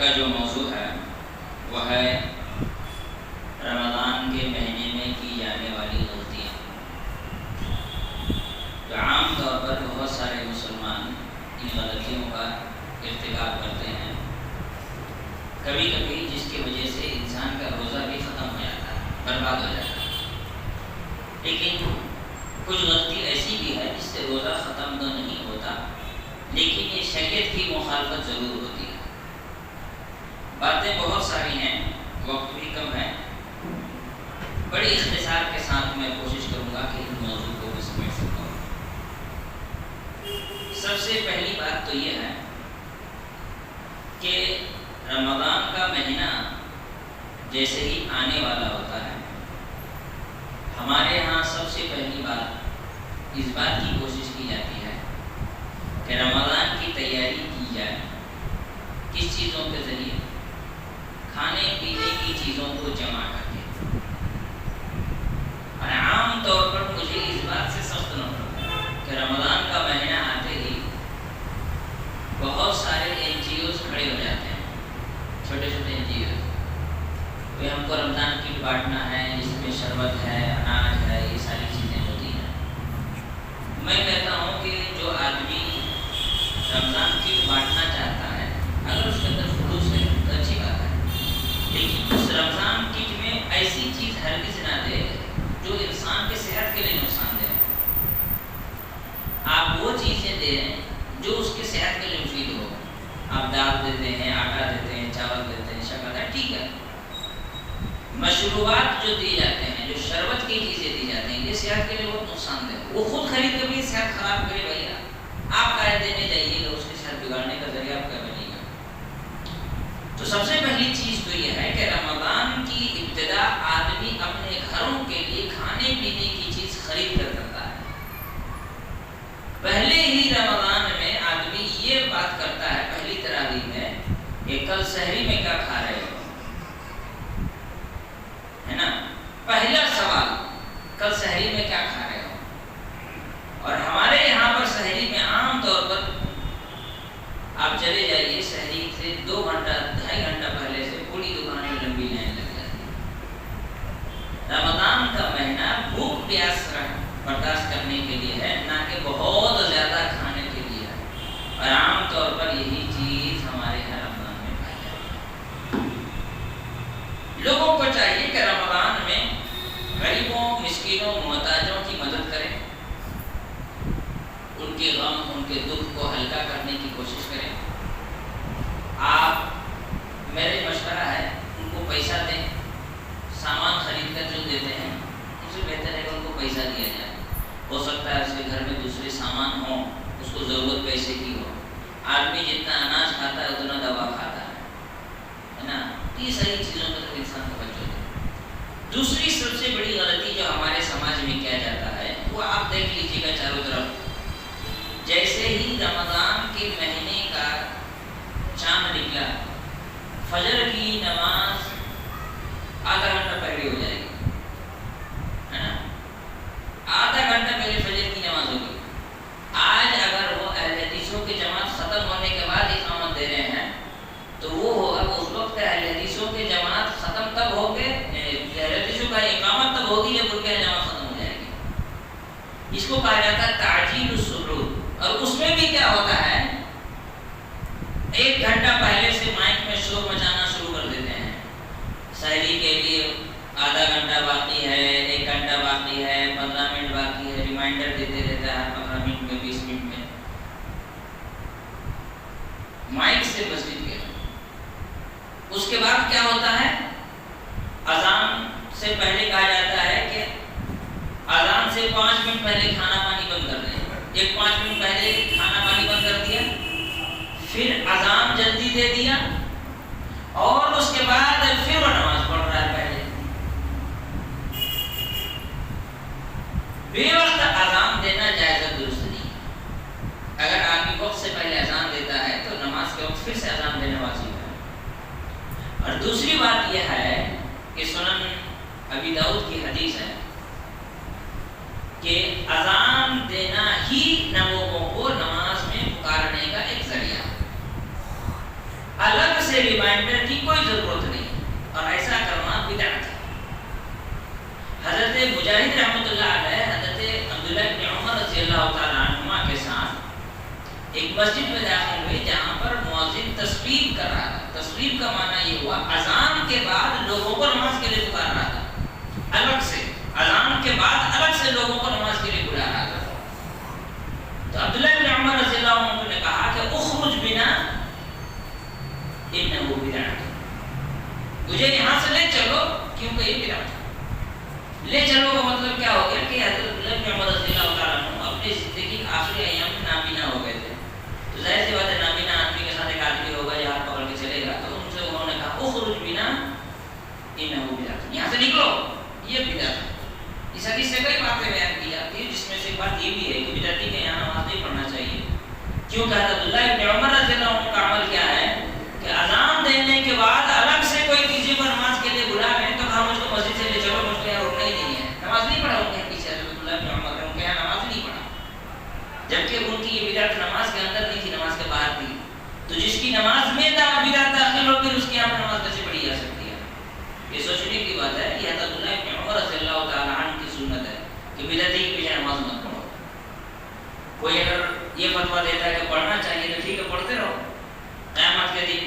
کا جو موضوع ہے وہ ہے رمضان کے مہینے میں کی جانے والی غلطیاں۔ تو عام طور پر بہت سارے مسلمان ان غلطیوں کا ارتکاب کرتے ہیں، کبھی کبھی جس کی وجہ سے انسان کا روزہ بھی ختم ہو جاتا ہے، برباد ہو جاتا ہے۔ لیکن کچھ غلطی ایسی بھی ہے جس سے روزہ ختم تو نہیں ہوتا، لیکن یہ شریعت کی مخالفت ضرور ہوتی ہے۔ باتیں بہت ساری ہیں، وقت بھی کم ہے، بڑی اختصار کے ساتھ میں کوشش کروں گا کہ ان موضوع کو سمیٹ سکوں۔ سب سے پہلی بات تو یہ ہے کہ رمضان کا مہینہ جیسے ہی آنے والا ہوتا ہے، ہمارے ہاں سب سے پہلی بات اس بات کی کوشش کی جاتی ہے کہ رمضان کی تیاری کی جائے۔ کس چیزوں کے ذریعے؟ کھانے پینے کی چیزوں کو جمع کر کے۔ اور عام طور پر مجھے اس بات سے سخت نفرت ہے کہ رمضان کا مہینہ آتے ہی بہت سارے NGOs کھڑے ہو جاتے ہیں، چھوٹے چھوٹے NGOs، کہ ہم کو رمضان کٹ بانٹنا ہے، جس میں شربت ہے، اناج ہے، یہ ساری چیزیں ہوتی ہیں۔ میں کہتا ہوں کہ جو آدمی رمضان کٹ بانٹنا چاہتا ہے، اگر اس کے اندر خلوص ہے تو اچھی بات ہے، لیکن اس رمضان کٹ میں ایسی چیز ہرگز نہ دے جو انسان کی صحت کے لیے نقصان دہ۔ آپ وہ چیزیں دیں جو اس کی صحت کے لیے مفید ہو۔ آپ دال دیتے ہیں، آٹا دیتے ہیں، چاول دیتے ہیں، شکر ہے، ٹھیک ہے۔ مشروبات جو دی جاتے ہیں، جو شربت کی چیزیں دی جاتی ہیں، یہ صحت کے لیے بہت نقصان دہ۔ وہ خود خرید کے بھی صحت خراب کرے بھیا، آپ کا دینے جائیے گا، اس کی صحت بگاڑنے کا ذریعہ آپ کا بنے گا۔ تو سب سے پہلی چیز تو یہ ہے کہ رمضان کی ابتدا آدمی اپنے گھروں کے لیے کھانے پینے کی چیز خرید کر کرتا ہے۔ پہلے ہی رمضان میں آدمی یہ بات کرتا ہے پہلی تراویح میں کہ کل سحری میں کیا کھا رہے ہو، ہے نا؟ پہلا سوال کل سحری میں کیا کھا رہے ہو۔ اور ہمارے یہاں پر سحری میں عام طور پر آپ چلے جائیے، سحری سے 2 گھنٹہ 2.5 گھنٹہ پہلے سے پوری دکان میں لمبی لائن لگ جاتی ہے۔ رمضان کا مہینہ بھوک پیاس برداشت کرنے کے لیے ہے، نہ کہ بہت زیادہ کھانے کے لیے ہے، اور عام طور پر یہی چیز ہمارے یہاں رمضان میں پائی جاتی ہے۔ لوگوں کو چاہیے کہ رمضان میں غریبوں، مسکینوں، محتاجوں کی مدد کریں، ان کے غم، ان کے دکھ کو ہلکا کرنے کی کوشش کریں۔ آپ میرے مشورہ ہے ان کو پیسہ دیں، سامان خرید کر جو دیتے ہیں ان سے بہتر ہے کہ ان کو پیسہ دیا جائے۔ ہو سکتا ہے اس کے گھر میں دوسرے سامان ہوں، اس کو ضرورت پیسے کی ہو۔ آدمی جتنا اناج کھاتا ہے اتنا دوا کھاتا ہے نا؟ یہ ساری چیزوں پر تو انسان توجہ دے۔ دوسری سب سے بڑی غلطی جو ہمارے سماج میں کیا جاتا ہے وہ آپ دیکھ لیجیے گا چاروں طرف، جیسے ہی رمضان کے مہینے کا چاند نکلا، فجر کی نماز آدھا گھنٹہ پہلے ہو جائے گی، ہے نا؟ آدھا گھنٹہ پہلے فجر کی نماز ہو گئی۔ آج اگر وہ اہل حدیثوں کی جماعت ختم ہونے کے بعد اقامت دے رہے ہیں تو وہ ہوگا اس وقت اہل حدیثوں کی جماعت ختم تب ہوگی، اہل حدیثوں کا اقامت تب ہوگی جب ان کی جماعت ختم ہو جائے گی۔ اس کو کہا جاتا ہے تعجیل السحور۔ اور اس میں بھی کیا ہوتا ہے، 1 گھنٹہ پہلے سے مائک میں شور مچانا شروع کر دیتے ہیں، سحری کے لیے آدھا گھنٹہ باقی ہے، 1 گھنٹہ باقی ہے، 15 منٹ باقی ہے، ریمائنڈر دیتے رہتا ہے 15 منٹ میں، 20 منٹ میں، مائک سے مسجد کے۔ اس کے بعد کیا ہوتا ہے، اذان سے پہلے کہا جاتا ہے کہ اذان سے 5 منٹ پہلے کھانا پانی بند کر دیں۔ 5 منٹ پہلے کھانا پانی بند کر دیا، پھر اذان جلدی دے دیا، اور اس کے بعد پھر وہ نماز پڑھ رہا ہے پہلے۔ بے وقت اذان دینا جائز درست نہیں۔ اگر آدمی وقت سے پہلے اذان دیتا ہے تو نماز کے وقت پھر سے اذان دینا واجب ہے۔ اور دوسری بات یہ ہے کہ سنن ابی داؤد کی حدیث ہے کہ اذان دینا ہی لوگوں کو نماز میں پکارنے کا ایک ذریعہ، الگ سے ریمائنڈر کی کوئی ضرورت نہیں اور ایسا کرنا بدعت ہے۔ حضرت مجاہد رحمۃ اللہ علیہ حضرت عبداللہ بن عمر رضی اللہ تعالیٰ عنہما کے ساتھ ایک مسجد میں داخل ہوئے جہاں پر مؤذن تصویب کر رہا تھا۔ تصویب کا معنی یہ ہوا اذان کے بعد لوگوں کو نماز کے لیے پکار رہا تھا، الگ سے اذان کے بعد الگ سے لوگوں کو نماز کے لیے بلا رہا تھا۔ تو عبداللہ بن عمر رضی اللہ عنہ نے کہا کہ اخرج بنا انہ بدعت، مجھے یہاں سے لے چلو کیونکہ یہ بدعت ہے۔ لے چلو کا مطلب کیا ہو گیا کہ حضرت عبداللہ بن عمر رضی اللہ تعالیٰ عنہ اپنی زندگی کے آخری ایام میں نابینا ہو گئے تھے، تو ظاہر سی بات ہے نابینا آدمی کے ساتھ ایک آدمی ہوگا یا ہاتھ پکڑ کے چلے گا، تو ان سے انہوں نے کہا اخرج بنا انہ بدعت، یہاں سے نکلو یہ بدعت ہے۔ اس حدیث سے کئی باتیں بیان کی جاتی ہیں جس میں سے ایک بات یہ بھی ہے کہ بدعتی کے یہاں نماز نہیں پڑھنا چاہیے، کیونکہ حضرت عبداللہ بن عمر رضی اللہ عنہ کا عمل کیا ہے کہ اذان دینے کے بعد الگ سے کوئی کسی کو نماز کے لیے بلا رہے تو کہا مجھ کو مسجد سے لے چلو، مجھ کو یہاں روکنا ہی نہیں ہے، نماز نہیں پڑھا ان کے پیچھے حضرت عبداللہ بن عمر نے ان کے یہاں نماز نہیں پڑھا، جبکہ ان کی یہ بدعت نماز کے اندر نہیں تھی، نماز کے باہر تھی۔ تو جس کی نماز میں بدعت داخل ہو پھر اس کی یہاں نماز کیسے پڑھی جا سکتی ہے؟ یہ سوچنے کی بات ہے کہ حضرت عبداللہ بن عمر رضی اللہ تعالیٰ عنہ کی سنت ہے کہ بدعتی کے پیچھے نماز مت پڑھو۔ کوئی اگر یہ فتویٰ دیتا ہے کہ پڑھنا چاہیے تو ٹھیک ہے پڑھتے رہو، قیامت کے دن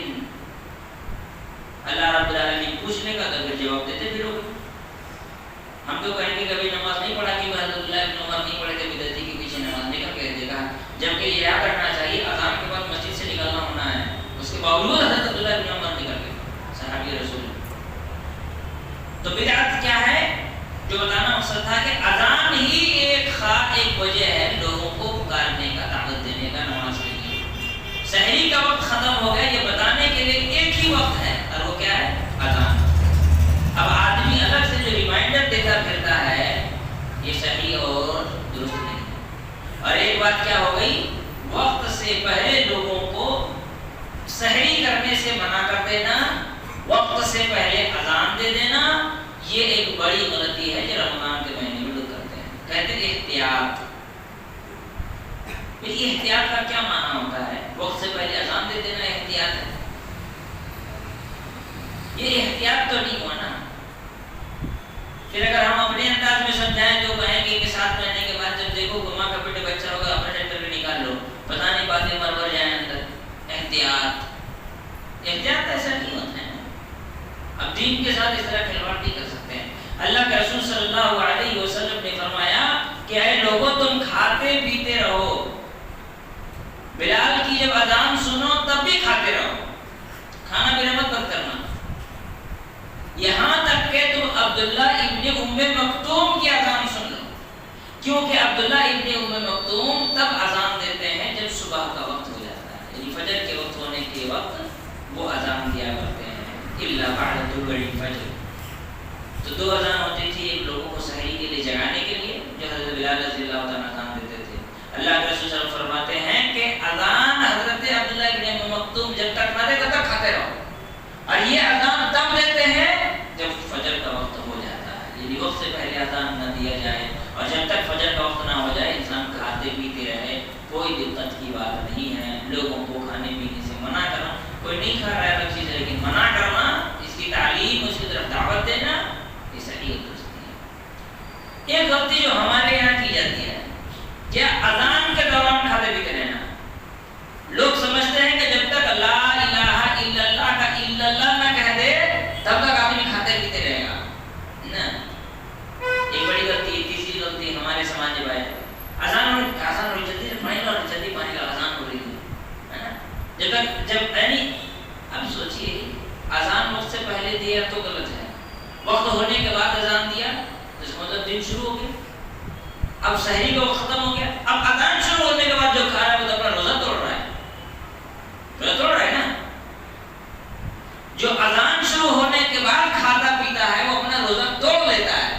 اللہ رب العالمین پوچھنے کا تو پھر جواب دیتے پھرو گے۔ ہم تو کہیں گے کبھی نماز نہیں پڑھا کہ حضرت عبداللہ بن عمر نہیں پڑھے تھے بدعتی کے پیچھے نماز نکل کے دیکھا، جبکہ یہ کیا کرنا چاہیے اذان کے بعد مسجد سے نکلنا ہونا ہے، اس کے باوجود حضرت عبداللہ بن عمر نکل گئے صحابی رسول۔ تو بدعت کیا ہے جو بتانا مقصد تھا کہ اذان ہی ایک وجہ ہے لوگوں کو پکارنے کا، دعوت دینے کا نماز کے لیے۔ سحری کا وقت ختم ہو گیا یہ بتانے کے لیے ایک ہی وقت ہے اور وہ کیا ہے؟ اذان۔ اب آدمی الگ سے جو ریمائنڈر دیتا پھرتا ہے یہ صحیح اور درست نہیں ہے۔ اور ایک بات کیا ہو گئی، وقت سے پہلے لوگوں کو سحری کرنے سے منع کر دینا، وقت سے پہلے اذان دے دینا، یہ ایک بڑی غلطی ہے جو رمضان کے مہینے میں لوگ کرتے ہیں۔ کہتے ہیں احتیاط۔ یہ احتیاط کا کیا معنی ہوتا ہے؟ وقت سے پہلے اذان دے دینا احتیاط ہے؟ یہ احتیاط تو نہیں ہوا نا۔ پھر اگر ہم اپنے انداز میں سمجھائیں تو کہیں کہ 7 مہینے کے بعد جب دیکھو گما کا پیٹے بچہ ہوگا اپنے ٹریکٹر پہ نکال لو، پتہ نہیں باتیں مر جائیں اندر۔ احتیاط ایسا نہیں ہوتا ہے۔ اب دین کے ساتھ اس طرح کھلواڑ نہیں کر سکتے ہیں۔ اللہ کے رسول صلی اللہ علیہ وسلم نے فرمایا کہ اے لوگوں تم کھاتے پیتے رہو، بلال کی جب اذان سنو تب بھی کھاتے رہو، کھانا پینا مت بند کرنا، یہاں تک کہ تم عبداللہ ابن ام مکتوم کی اذان سن لو، کیونکہ عبداللہ ابن ام مکتوم تب اذان دیتے ہیں جب صبح کا وقت ہو جاتا ہے، یعنی فجر کے وقت ہونے کے وقت وہ اذان دیا کرتے ہیں، الا بعد طلوع الفجر۔ تو 2 اذان ہوتی تھی، ایک لوگوں کو سحری کے لیے جگانے کے لیے جو حضرت بلال رضی اللہ تعالیٰ اذان دیتے تھے۔ اللہ کے رسول صلی اللہ علیہ وسلم فرماتے ہیں کہ اذان حضرت عبداللہ ابن ام مکتوم جب تک نہ دے تب تک کھاتے رہو، اور یہ اذان تب دیتے ہیں جب فجر کا وقت ہو جاتا ہے، یعنی وقت سے پہلے اذان نہ دیا جائے، اور جب تک فجر کا وقت نہ ہو جائے انسان کھاتے پیتے رہے، کوئی دقت کی بات نہیں ہے۔ لوگوں کو کھانے پینے سے منع کرنا، کوئی نہیں کھا رہا ہے الگ چیز ہے، لیکن منع کرنا، اس کی تعلیم، اس کی طرف دعوت دینا، یہ صحیح اور درست نہیں ہے۔ ایک غلطی جو ہمارے یہاں کی جاتی ہے کیا اذان کے دوران کھاتے پیتے رہنا۔ لوگ سمجھتے ہیں کہ جب تک لا الہ الا اللہ کا الا اللہ نہ کہہ دے تب تک آدمی کھاتے پیتے رہے گا نا۔ ایک بڑی غلطی، تیسری غلطی ہمارے سماج میں ہے، اذان ہو رہی جلدی سے پانی لاؤ، جلدی پانی لاؤ، اذان ہو رہی ہے نا۔ جب یعنی اب سوچئے اذان وقت سے پہلے دیا تو غلط ہے، وقت ہونے کے بعد اذان دیا تو اس مطلب دن شروع ہو گیا، اب سحری کا وقت ختم ہو گیا، اب اذان شروع ہونے کے بعد جو کھا رہا ہے وہ تو اپنا روزہ توڑ رہا ہے، روزہ توڑ رہا ہے نا۔ جو اذان شروع ہونے کے بعد کھاتا پیتا ہے وہ اپنا روزہ توڑ لیتا ہے۔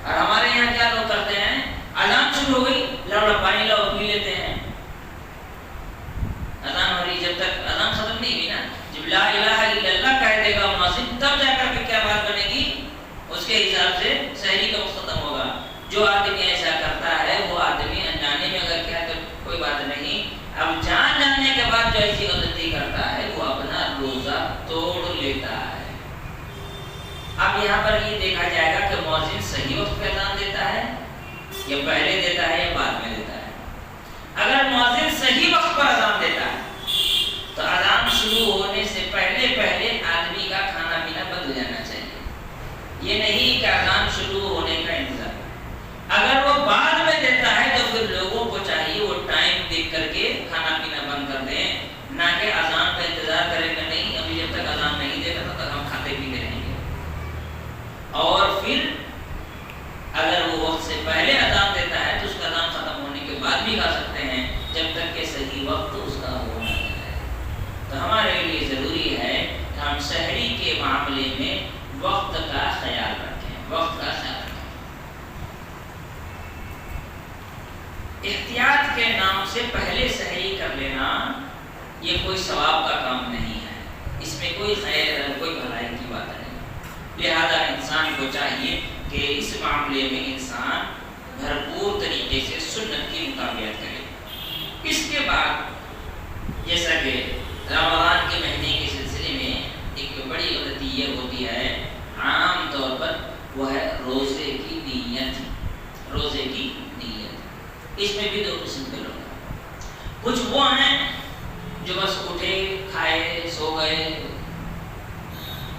اور ہمارے یہاں کیا لوگ کرتے ہیں، اذان شروع ہو گئی لاؤ پانی لاؤ پی لیتے ہیں، اذان ہو رہی، جب تک اذان ختم نہیں ہوئی نا، جب لا الہ الا اللہ کہہ دے گا مؤذن تب جا کر کے کیا بات بنے گی، اس کے حساب سے سحری کا وقت ختم ہوگا۔ جو آدمی ایسا کرتا ہے وہ آدمی انجانے میں اگر کیا تو کوئی بات نہیں، اب جان جاننے کے بعد جو ایسی غلطی کرتا ہے وہ اپنا روزہ یا پہلے دیتا ہے یا بعد میں دیتا ہے. اگر مؤذن صحیح وقت پر اذان دیتا ہے تو اذان شروع ہونے سے پہلے آدمی کا کھانا پینا بند ہو جانا چاہیے. یہ نہیں کہ اذان شروع ہونے کا انتظار. اگر وہ بعد میں دیتا ہے تو پھر لوگوں کو چاہیے وہ ٹائم دیکھ کر کے کھانا پینا بند کر دیں، نہ کہ اذان کا انتظار کریں کہ نہیں ابھی جب تک اذان نہیں دے گا تب تک ہم کھاتے پیتے رہیں گے. اور پھر اگر وہ وقت سے پہلے اذان دیتا ہے تو اس کا اذان ختم ہونے کے بعد بھی کھا سکتے ہیں جب تک کہ صحیح وقت اس کا ہو نہ جائے. تو ہمارے لیے ضروری ہے کہ ہم سحری کے معاملے میں وقت کا خیال رکھیں، وقت کا خیال رکھیں. احتیاط کے نام سے پہلے سحری کر لینا یہ کوئی ثواب کا کام نہیں ہے، اس میں کوئی خیر کوئی بھلائی کی بات نہیں. لہذا انسان کو چاہیے کہ اس معاملے میں انسان بھرپور طریقے سے سنت کی مطابقت کرے. اس کے بعد جیسا کہ رمضان کے مہینے کے سلسلے میں ایک بڑی غلطی یہ ہوتی ہے عام طور پر، وہ ہے روزے کی نیت. روزے کی نیت اس میں بھی دو قسم کے لوگ ہیں. کچھ وہ ہیں جو بس اٹھے کھائے سو گئے،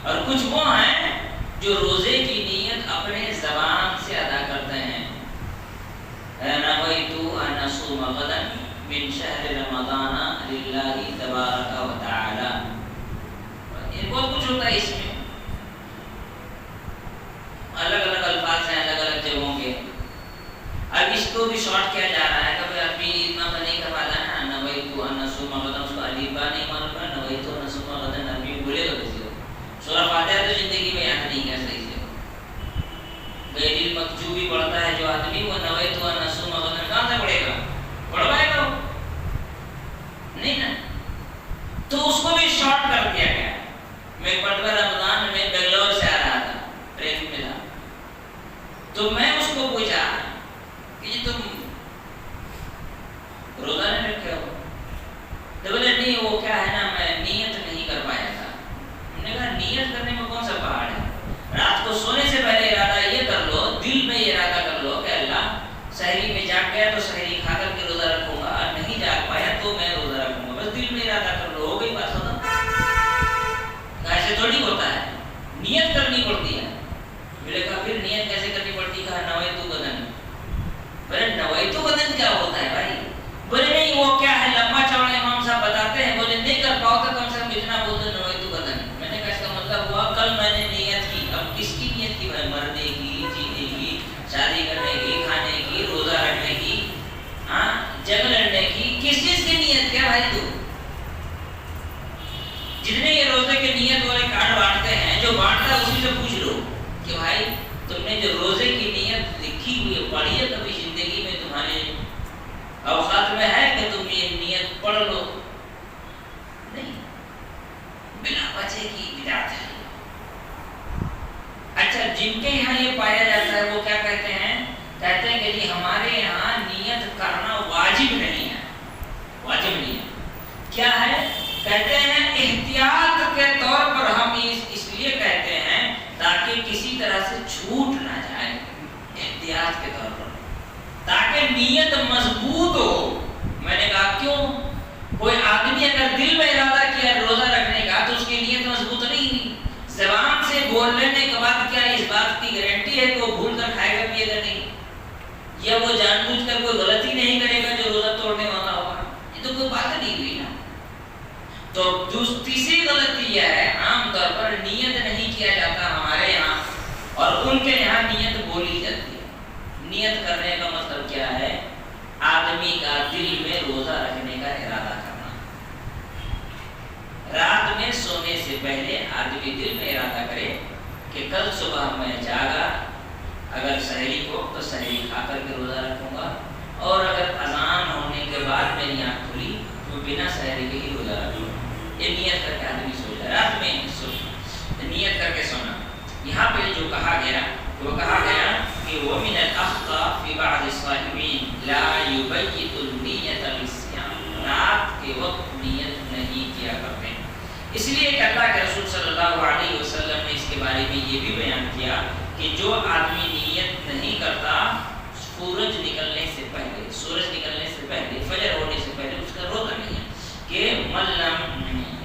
اور کچھ وہ ہیں جو روزے کی نیت اپنے زبان سے ادا کرتے ہیں. نویت ان اصوم غدا من شہر رمضان للہ تبارک و تعالی. یہ بہت کچھ ہوتا ہے، اس میں الگ الگ الفاظ ہیں الگ الگ جگہوں کے. اب اس کو بھی شارٹ کیا جا رہا ہے کہ آدمی اتنا تو نہیں کر پاتا ہے نا، نویت ان اصوم غدا، اس کو الف با نہیں معلوم ہے، نویت ان اصوم غدا آدمی بولے گا کسی کو. سورہ فاتحہ تو زندگی میں یاد نہیں کر صحیح سے. غیر المکتوبی پڑھتا ہے جو آدمی، وہ نویت ان اصوم غدا کہاں سے پڑھے گا؟ پڑھ پائے گا نہیں نا. تو اس کو بھی شارٹ کر دیا گیا. میں ایک مرتبہ رمضان میں بنگلور سے آ رہا تھا، ٹرین میں تھا، تو میں اس کو پوچھا کہ تم روزہ نہیں رکھے ہو؟ تو بولے نہیں وہ کیا ہے نا میں نیت نہیں کر پایا تھا. ہم نے کہا نیت کرنے میں کون سا پہاڑ ہے؟ رات کو سونے سے پہلے ارادہ یہ کر لو، دل میں یہ ارادہ کر لو کہ اللہ سحری میں جاگ گیا تو سحری کھا کر کے روزہ رکھوں گا، اور نہیں جاگ پایا تو میں روزہ رکھوں گا. بس دل میں ارادہ کر لو، ہو گئی بات ختم. ایسے تھوڑی ہوتا ہے، نیت کرنی پڑتی ہے. میں نے کہا پھر نیت کیسے کرنی پڑتی؟ کہا نویت غدن. بولے نویت غدن کیا ہوتا ہے بھائی؟ بولے نہیں وہ کیا ہے لمبا چوڑا امام صاحب بتاتے ہیں. بولے نہیں کر پاؤ تو کم سے کم اتنا بول دو نویت غدن. میں نے کہا اس کا مطلب ہوا کل میں نے نیت کی. اب کس کی نیت کی بھائی؟ مرنے کی، جینے کی، شادی کرنے کی، کھانے کی، روزہ رکھنے کی، ہاں جنگ لڑنے کی، کس چیز کی نیت کیا بھائی؟ تو جتنے یہ روزے کے نیت والے کارڈ بانٹتے ہیں، جو بانٹتا ہے اسی سے پوچھ لو کہ بھائی تم نے جو روزے کی نیت لکھی ہوئی ہے پڑھی ہے کبھی زندگی میں؟ تمہارے اوقات میں ہے کہ تم یہ نیت پڑھ لو؟ نہیں، بنا وجہ کی بدعت ہے. اچھا جن کے یہاں یہ پایا جاتا ہے وہ کیا کہتے ہیں؟ کہتے ہیں کہ جی ہمارے یہاں نیت کرنا واجب نہیں ہے. واجب نہیں ہے کیا ہے؟ کہتے ہیں احتیاط کے طور پر ہم اس لیے کہتے ہیں تاکہ کسی طرح سے چھوٹ نہ جائے. احتیاط کے طور پر تاکہ نیت مضبوط ہو. میں نے کہا کیوں؟ کوئی آدمی اگر دل میں ارادہ کیا روزہ رکھنے کا تو اس کی نیت مضبوط نہیں. زبان سے بول لینے کے بعد کیا اس بات کی گارنٹی ہے کہ وہ بھول کر کھائے گا پیے گا نہیں؟ یا وہ جان بوجھ کر کوئی غلطی نہیں کرے گا جو روزہ توڑنے والا ہوگا؟ یہ تو کوئی بات نہیں ہوئی نا. تو تیسری غلطی یہ ہے عام طور پر نیت نہیں کیا جاتا ہمارے یہاں، اور ان کے یہاں نیت بولی جاتی ہے. نیت کرنے کا مطلب کیا ہے؟ آدمی کا دل میں روزہ رکھنے کا ارادہ کرنا. رات میں سونے سے پہلے آدمی دل میں ارادہ کرے کہ کل صبح میں جاگا، اگر سحری کو تو سحری کھا کر کے روزہ رکھوں گا، اور اگر اذان ہونے کے بعد میری آنکھ کھلی تو بنا سحری کے ہی روزہ رکھوں گا. یہ نیت کر کے آدمی سو جائے، رات میں نیت کر کے سونا. یہاں پہ جو کہا گیا وہ کہا گیا کہ وَمِنَ الْأَخْطَاءِ فِي بَعْضِ الصَّائِمِينَ لَا يُبَيِّتُ النِّيَّةَ بِالصِّيَامِ. رات کے وقت نیت نہیں کیا کرتے. اس لیے کہ اللہ کے رسول صلی اللہ علیہ وسلم نے اس کے بارے میں یہ بھی بیان کیا کہ جو آدمی نیت نہیں کرتا سورج نکلنے سے پہلے فجر ہونے سے پہلے اس کا روزہ نہیں ہے کہ من لم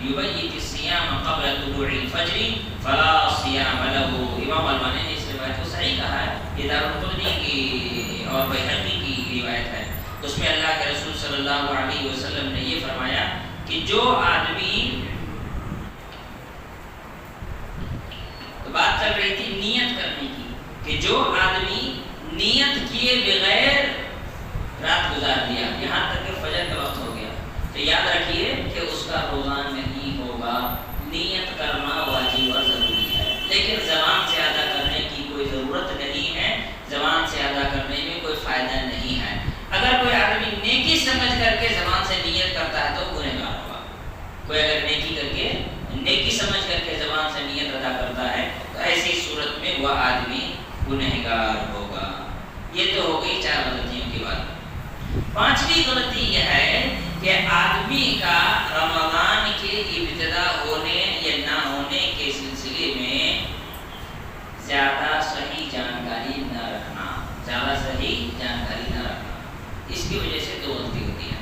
یبیت الصیام قبل طلوع الفجر فلا صیام له. امام البانی نے اس روایت کو صحیح کہا ہے. یہ دارالقطنی کی اور بیہقی کی روایت ہے. اس میں اللہ کے رسول صلی اللہ علیہ وسلم نے یہ فرمایا کہ جو آدمی، بات چل رہی تھی نیت کرنے کی، کہ جو آدمی نیت کیے بغیر رات گزار دیا یہاں تک کہ فجر کا وقت ہو گیا، تو یاد رکھیے کہ اس کا روزہ نہیں ہوگا. نیت کرنا واجب اور ضروری ہے، لیکن زبان سے ادا کرنے کی کوئی ضرورت نہیں ہے، زبان سے ادا کرنے میں کوئی فائدہ نہیں ہے. اگر کوئی آدمی نیکی سمجھ کر کے زبان سے نیت کرتا ہے تو گنہگار ہوگا. کوئی اگر نیکی سمجھ کر کے زبان سے نیت ادا کرتا ہے تو ایسی صورت میں وہ آدمی گنہگار ہوگا. یہ تو ہو گئی 4 غلطیوں کی بات. 5ویں غلطی یہ ہے کہ آدمی کا رمضان کے ابتدا ہونے یا نہ ہونے کے سلسلے میں زیادہ صحیح جانکاری نہ رکھنا. اس کی وجہ سے 2 غلطی ہوتی ہے.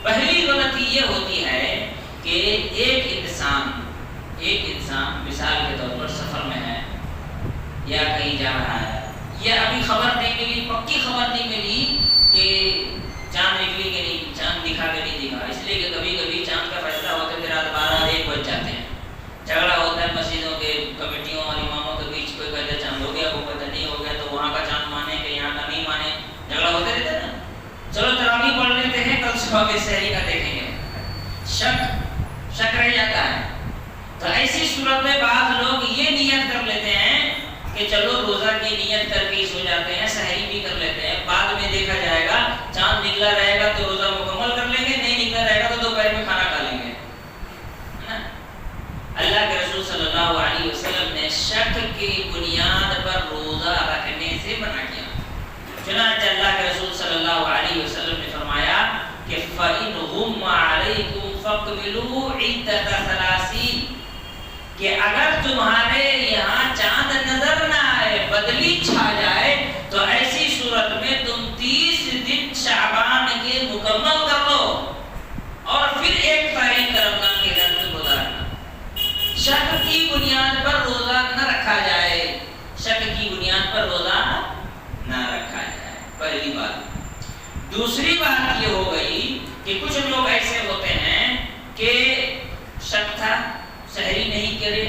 پہلی غلطی یہ ہوتی ہے کہ ایک انسان مثال کے طور پر سفر میں ہے یا کہیں جا رہا ہے، یا ابھی خبر نہیں ملی، پکی خبر نہیں ملی کہ چاند نکلی کہ نہیں، چاند دکھا کہ نہیں دکھا. اس لیے کہ کبھی کبھی چاند کا فیصلہ ہوتا ہے رات 12-1 بج جاتے ہیں. جھگڑا ہوتا ہے مسجدوں کے کمیٹیوں اور اماموں کے بیچ. کوئی کہتا ہے چاند ہو گیا، وہ کہتا نہیں ہو گیا، تو وہاں کا چاند مانے کہ یہاں کا نہیں مانے. جھگڑا ہوتا رہتا ہے نا. چلو تراویح پڑھ لیتے ہیں، کل صبح کے سحری کا دیکھیں گے. شک رہ جاتا ہے. تو ایسی صورت میں بعض لوگ یہ نیت کر لیتے ہیں کہ چلو روزہ کی نیت کر کے سو جاتے ہیں، سحری بھی کر لیتے ہیں، بعد میں دیکھا جائے گا چاند نکلا رہے گا تو روزہ مکمل کر لیں گے، نہیں نکلا رہے گا تو دوپہر میں کھانا کھا لیں گے. اللہ کے رسول صلی اللہ علیہ وسلم نے شک کی بنیاد پر روزہ رکھنے سے منع کیا. چنانچہ اللہ کے رسول صلی اللہ علیہ وسلم نے فرمایا کہ فَإِنْ غُمَّ عَلَيْكُمْ فَاقْبِلُوا عِدَّةَ 30، کہ اگر تمہارے یہاں چاند نظر نہ آئے، بدلی چھا جائے، تو ایسی صورت میں تم 30 دن شعبان کے مکمل کر لو اور پھر 1 تاریخ رمضان کے دن روزہ رکھنا. شک کی بنیاد پر روزہ نہ رکھا جائے، نہ رکھا جائے. پہلی بات. دوسری بات یہ ہو گئی کہ کچھ لوگ ایسے ہوتے ہیں کہ شک تھا، سحری نہیں کرے،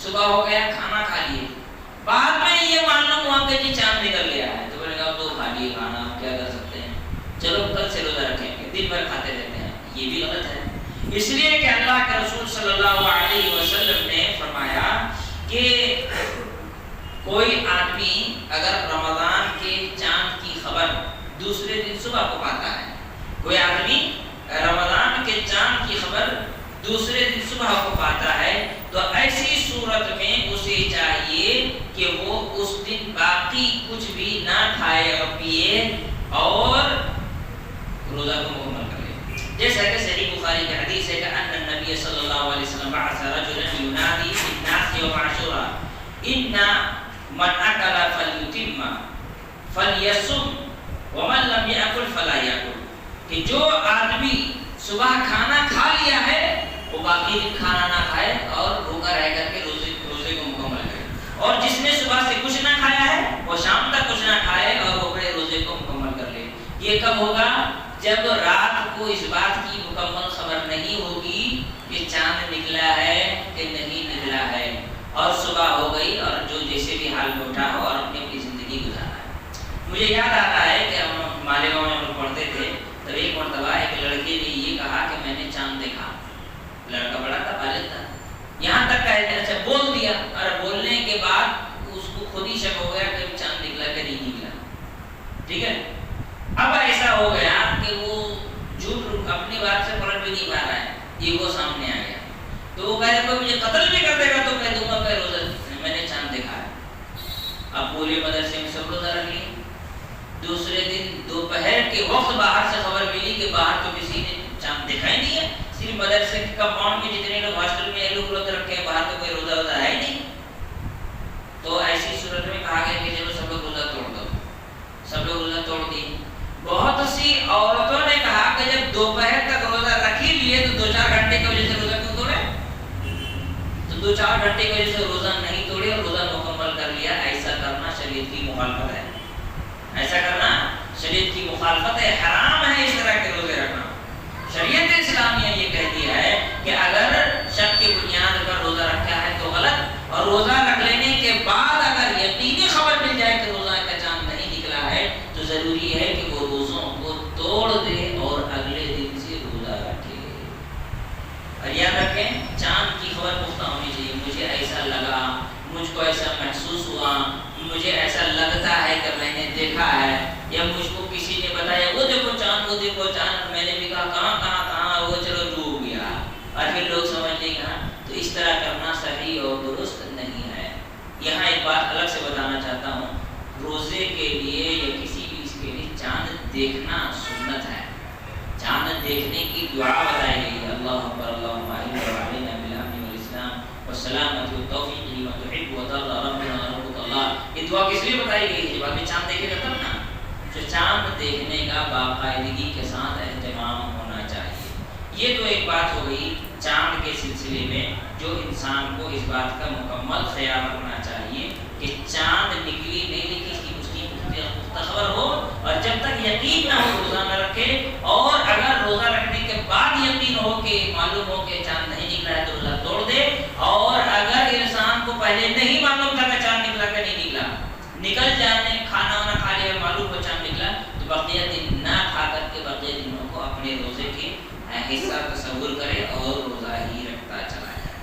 صبح ہو گیا کھانا کھا لیے، بعد میں یہ معلوم ہوا کہ جی چاند نکل گیا ہے، تو بولے گا اب تو کھا لیے کھانا، کیا کر سکتے ہیں، چلو کل سے روزہ رکھیں گے. دن بھر کھاتے رہتے ہیں. یہ بھی غلط ہے. اس لیے کہ اللہ کے رسول صلی اللہ علیہ وسلم نے فرمایا کہ کوئی آدمی اگر رمضان کے چاند کی خبر دوسرے دن صبح کو پاتا ہے، کوئی آدمی رمضان کے چاند کی خبر دوسرے دن صبح کو پاتا ہے، تو ایسی صورت میں اسے چاہیے کہ وہ اس دن باقی کچھ بھی نہ کھائے اور پیے اور روزہ کو مکمل کر لے. جیسا کہ صحیح بخاری کی حدیث ہے کہ ان النبی صلی اللہ علیہ وسلم بعث رجلا ينادي في الناس يوم عاشوراء ان من اكل فليتم فليصم ومن لم يأكل فلا يأكل، کہ جو آدمی صبح کھانا کھا لیا ہے وہ باقی دن کھانا نہ کھائے اور بھوکا رہ کر کے روزے کو مکمل کرے، اور جس نے صبح سے کچھ نہ کھایا ہے وہ شام تک کچھ نہ کھائے اور وہ اپنے روزے کو مکمل کر لے. یہ کب ہوگا؟ جب رات کو اس بات کی مکمل خبر نہیں ہوگی کہ چاند نکلا ہے کہ نہیں نکلا ہے، اور صبح ہو گئی اور جو جیسے بھی حال میں اٹھا ہو اور اپنی زندگی گزارا ہے. مجھے یاد آتا ہے کہ ہم مالیگاؤں میں ہم پڑھتے تھے، تب ایک مرتبہ ایک لڑکے نے یہ کہا کہ میں نے چاند دیکھا. لڑکا بڑا تھا، بالغ تھا، یہاں تک کہ اچھا بول دیا، اور بولنے کے بعد اس کو خود ہی شک ہو گیا کہ چاند نکلا کہ نہیں نکلا. ٹھیک ہے. اب ایسا ہو گیا کہ وہ جھوٹ اپنی بات سے پلٹ بھی نہیں پا رہا ہے، یہ وہ سامنے آ گیا. تو وہ کہہ کوئی مجھے قتل بھی کر دے گا تو کہہ دوں گا کہ روزہ میں نے چاند دیکھا ہے. اب پورے مدرسے میں سب روزہ رکھ لیے. دوسرے دن دوپہر کے وقت باہر سے خبر ملی کہ باہر تو کسی نے چاند دیکھا ہی نہیں ہے، صرف مدرسے کے کمپاؤنڈ میں جتنے لوگ ہاسٹل میں لوگ روزہ رکھے ہیں، باہر تو کوئی روزہ ہوتا ہے ہی نہیں. تو ایسی صورت میں کہا گیا کہ چلو سب لوگ روزہ توڑ دو. سب لوگ روزہ توڑ دیے. بہت سی عورتوں نے کہا کہ جب دوپہر تک روزہ رکھ ہی لیے تو 2-4 گھنٹے کی وجہ سے روزہ کیوں توڑے؟ تو 2-4 گھنٹے کی وجہ سے روزہ نہیں توڑے اور روزہ مکمل کر لیا. ایسا کرنا شریعت کی مخالفت ہے. ایسا کرنا شریعت کی مخالفت ہے. حرام ہے اس طرح کے روزے رکھنا. شریعت اسلامیہ یہ کہتی ہے کہ اگر شک کی بنیاد پر روزہ رکھا ہے تو غلط، اور روزہ رکھ لینے کے بعد اگر یقینی خبر مل جائے کہ روزہ کا چاند نہیں نکلا ہے تو ضروری ہے کہ وہ روزوں کو توڑ دے اور اگلے دن سے روزہ رکھے. اور یاد رکھیں چاند کی خبر پختہ ہونی چاہیے. مجھے ایسا لگا، مجھ کو ایسا محسوس ہوا، مجھے ایسا لگتا ہے کہ میں نے دیکھا ہے، یا مجھ کو کسی نے بتایا وہ دیکھو چاند، وہ دیکھو چاند، میں نے بھی کہا کہاں کہاں کہاں، وہ چلو ڈوب گیا اور پھر لوگ سمجھ لیں گے. تو اس طرح کرنا صحیح اور درست نہیں ہے. یہاں ایک بات الگ سے بتانا چاہتا ہوں، روزے کے لیے یا کسی بھی اس کے لیے چاند دیکھنا سنت ہے. چاند دیکھنے کی دعا بتائی گئی ہے. اللہ اکبر اللہم علینا بالامن والاسلام والسلامۃ والتوفیق لما تحب وترضى ربنا وربك اللہ. یہ دعا کس لیے بتائی گئی ہے؟ جب آدمی چاند دیکھے گا تب نا. تو چاند دیکھنے کا باقاعدگی کے ساتھ اہتمام ہونا چاہیے. یہ تو ایک بات ہو گئی چاند کے سلسلے میں، جو انسان کو اس بات کا مکمل خیال رکھنا چاہیے کہ چاند نکلی نہیں نکلی اس کی پختہ خبر ہو، اور جب تک یقین نہ ہو روزہ نہ رکھے. اور اگر روزہ رکھنے کے بعد یقین ہو کہ معلوم ہو کہ چاند نہیں نکلا ہے تو روزہ توڑ دے. اور اگر انسان کو پہلے نہیں معلوم تھا کہ چاند نکلا کہ نہیں نکلا، نکل جانے کھانا وانا کھا لیا معلوم ہو چاند نکلا، تو بقیہ دن نہ کھا کر کے بقیہ دنوں کو اپنے روزے کے حصہ تصور کرے اور روزہ ہی رکھتا چلا جائے.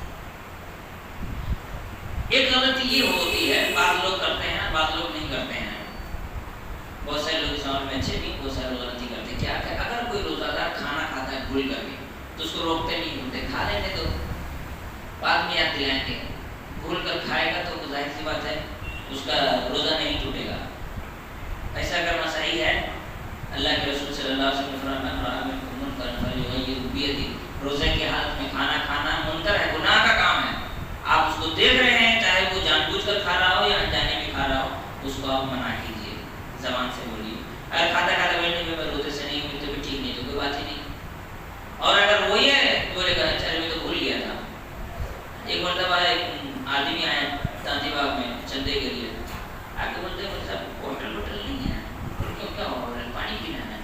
ایک غلطی یہ ہوتی ہے، بعض لوگ کرتے ہیں بعض لوگ نہیں کرتے ہیں. بہت سارے لوگ سمجھ میں اچھے بھی، بہت سارے لوگ غلطی کرتے ہیں. کیا کہ اگر کوئی روزہ دار کھانا کھاتا ہے بھول کر کے تو اس کو روکتے نہیں بولتے، کھا لینے تو بعد میں یاد دلائیں گے. بھول کر کھائے گا تو ظاہر سی بات ہے اس کا روزہ نہیں ٹوٹے گا. ایسا کرنا صحیح ہے. اللہ کے رسول صلی اللہ علیہ وسلم نے فرمایا روزے کی حالت میں کھانا کھانا منکر ہے، گناہ کا کام ہے. آپ اس کو دیکھ رہے ہیں، چاہے وہ جان بوجھ کر کھا رہا ہو یا انجانے میں کھا رہا ہو، اس کو آپ منع کیجیے، زبان سے بولیے. اگر کھاتا کھاتا بیٹھنے میں روزے سے نہیں ہوئی تو بھی ٹھیک نہیں، تو کوئی بات ہی نہیں. اور اگر وہی ہے بولے گا چلے میں تو بھول گیا تھا. ایک مرتبہ ایک آدمی آیا تانتی باغ میں چندے کے لیے، آ کے بولتے صاحب ہوٹل نہیں ہے. کیوں کیا ہو رہا ہے؟ پانی پینا ہے.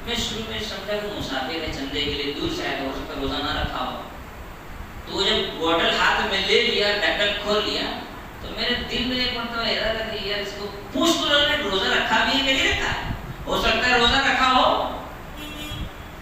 میں شروع میں سمجھا کہ مسافر ہے، چندے کے لیے دور سے آیا تو ہو سکتا ہے روزہ نہ رکھا ہو. تو جب بوٹل ہاتھ میں لے لیا، ڈھکن کھول لیا، تو میرے دل میں ایک مرتبہ ارادہ تھا کہ یار اس کو پوچھ تو لو نے روزہ رکھا بھی ہے کہ نہیں رکھا ہے، ہو سکتا ہے روزہ رکھا ہو.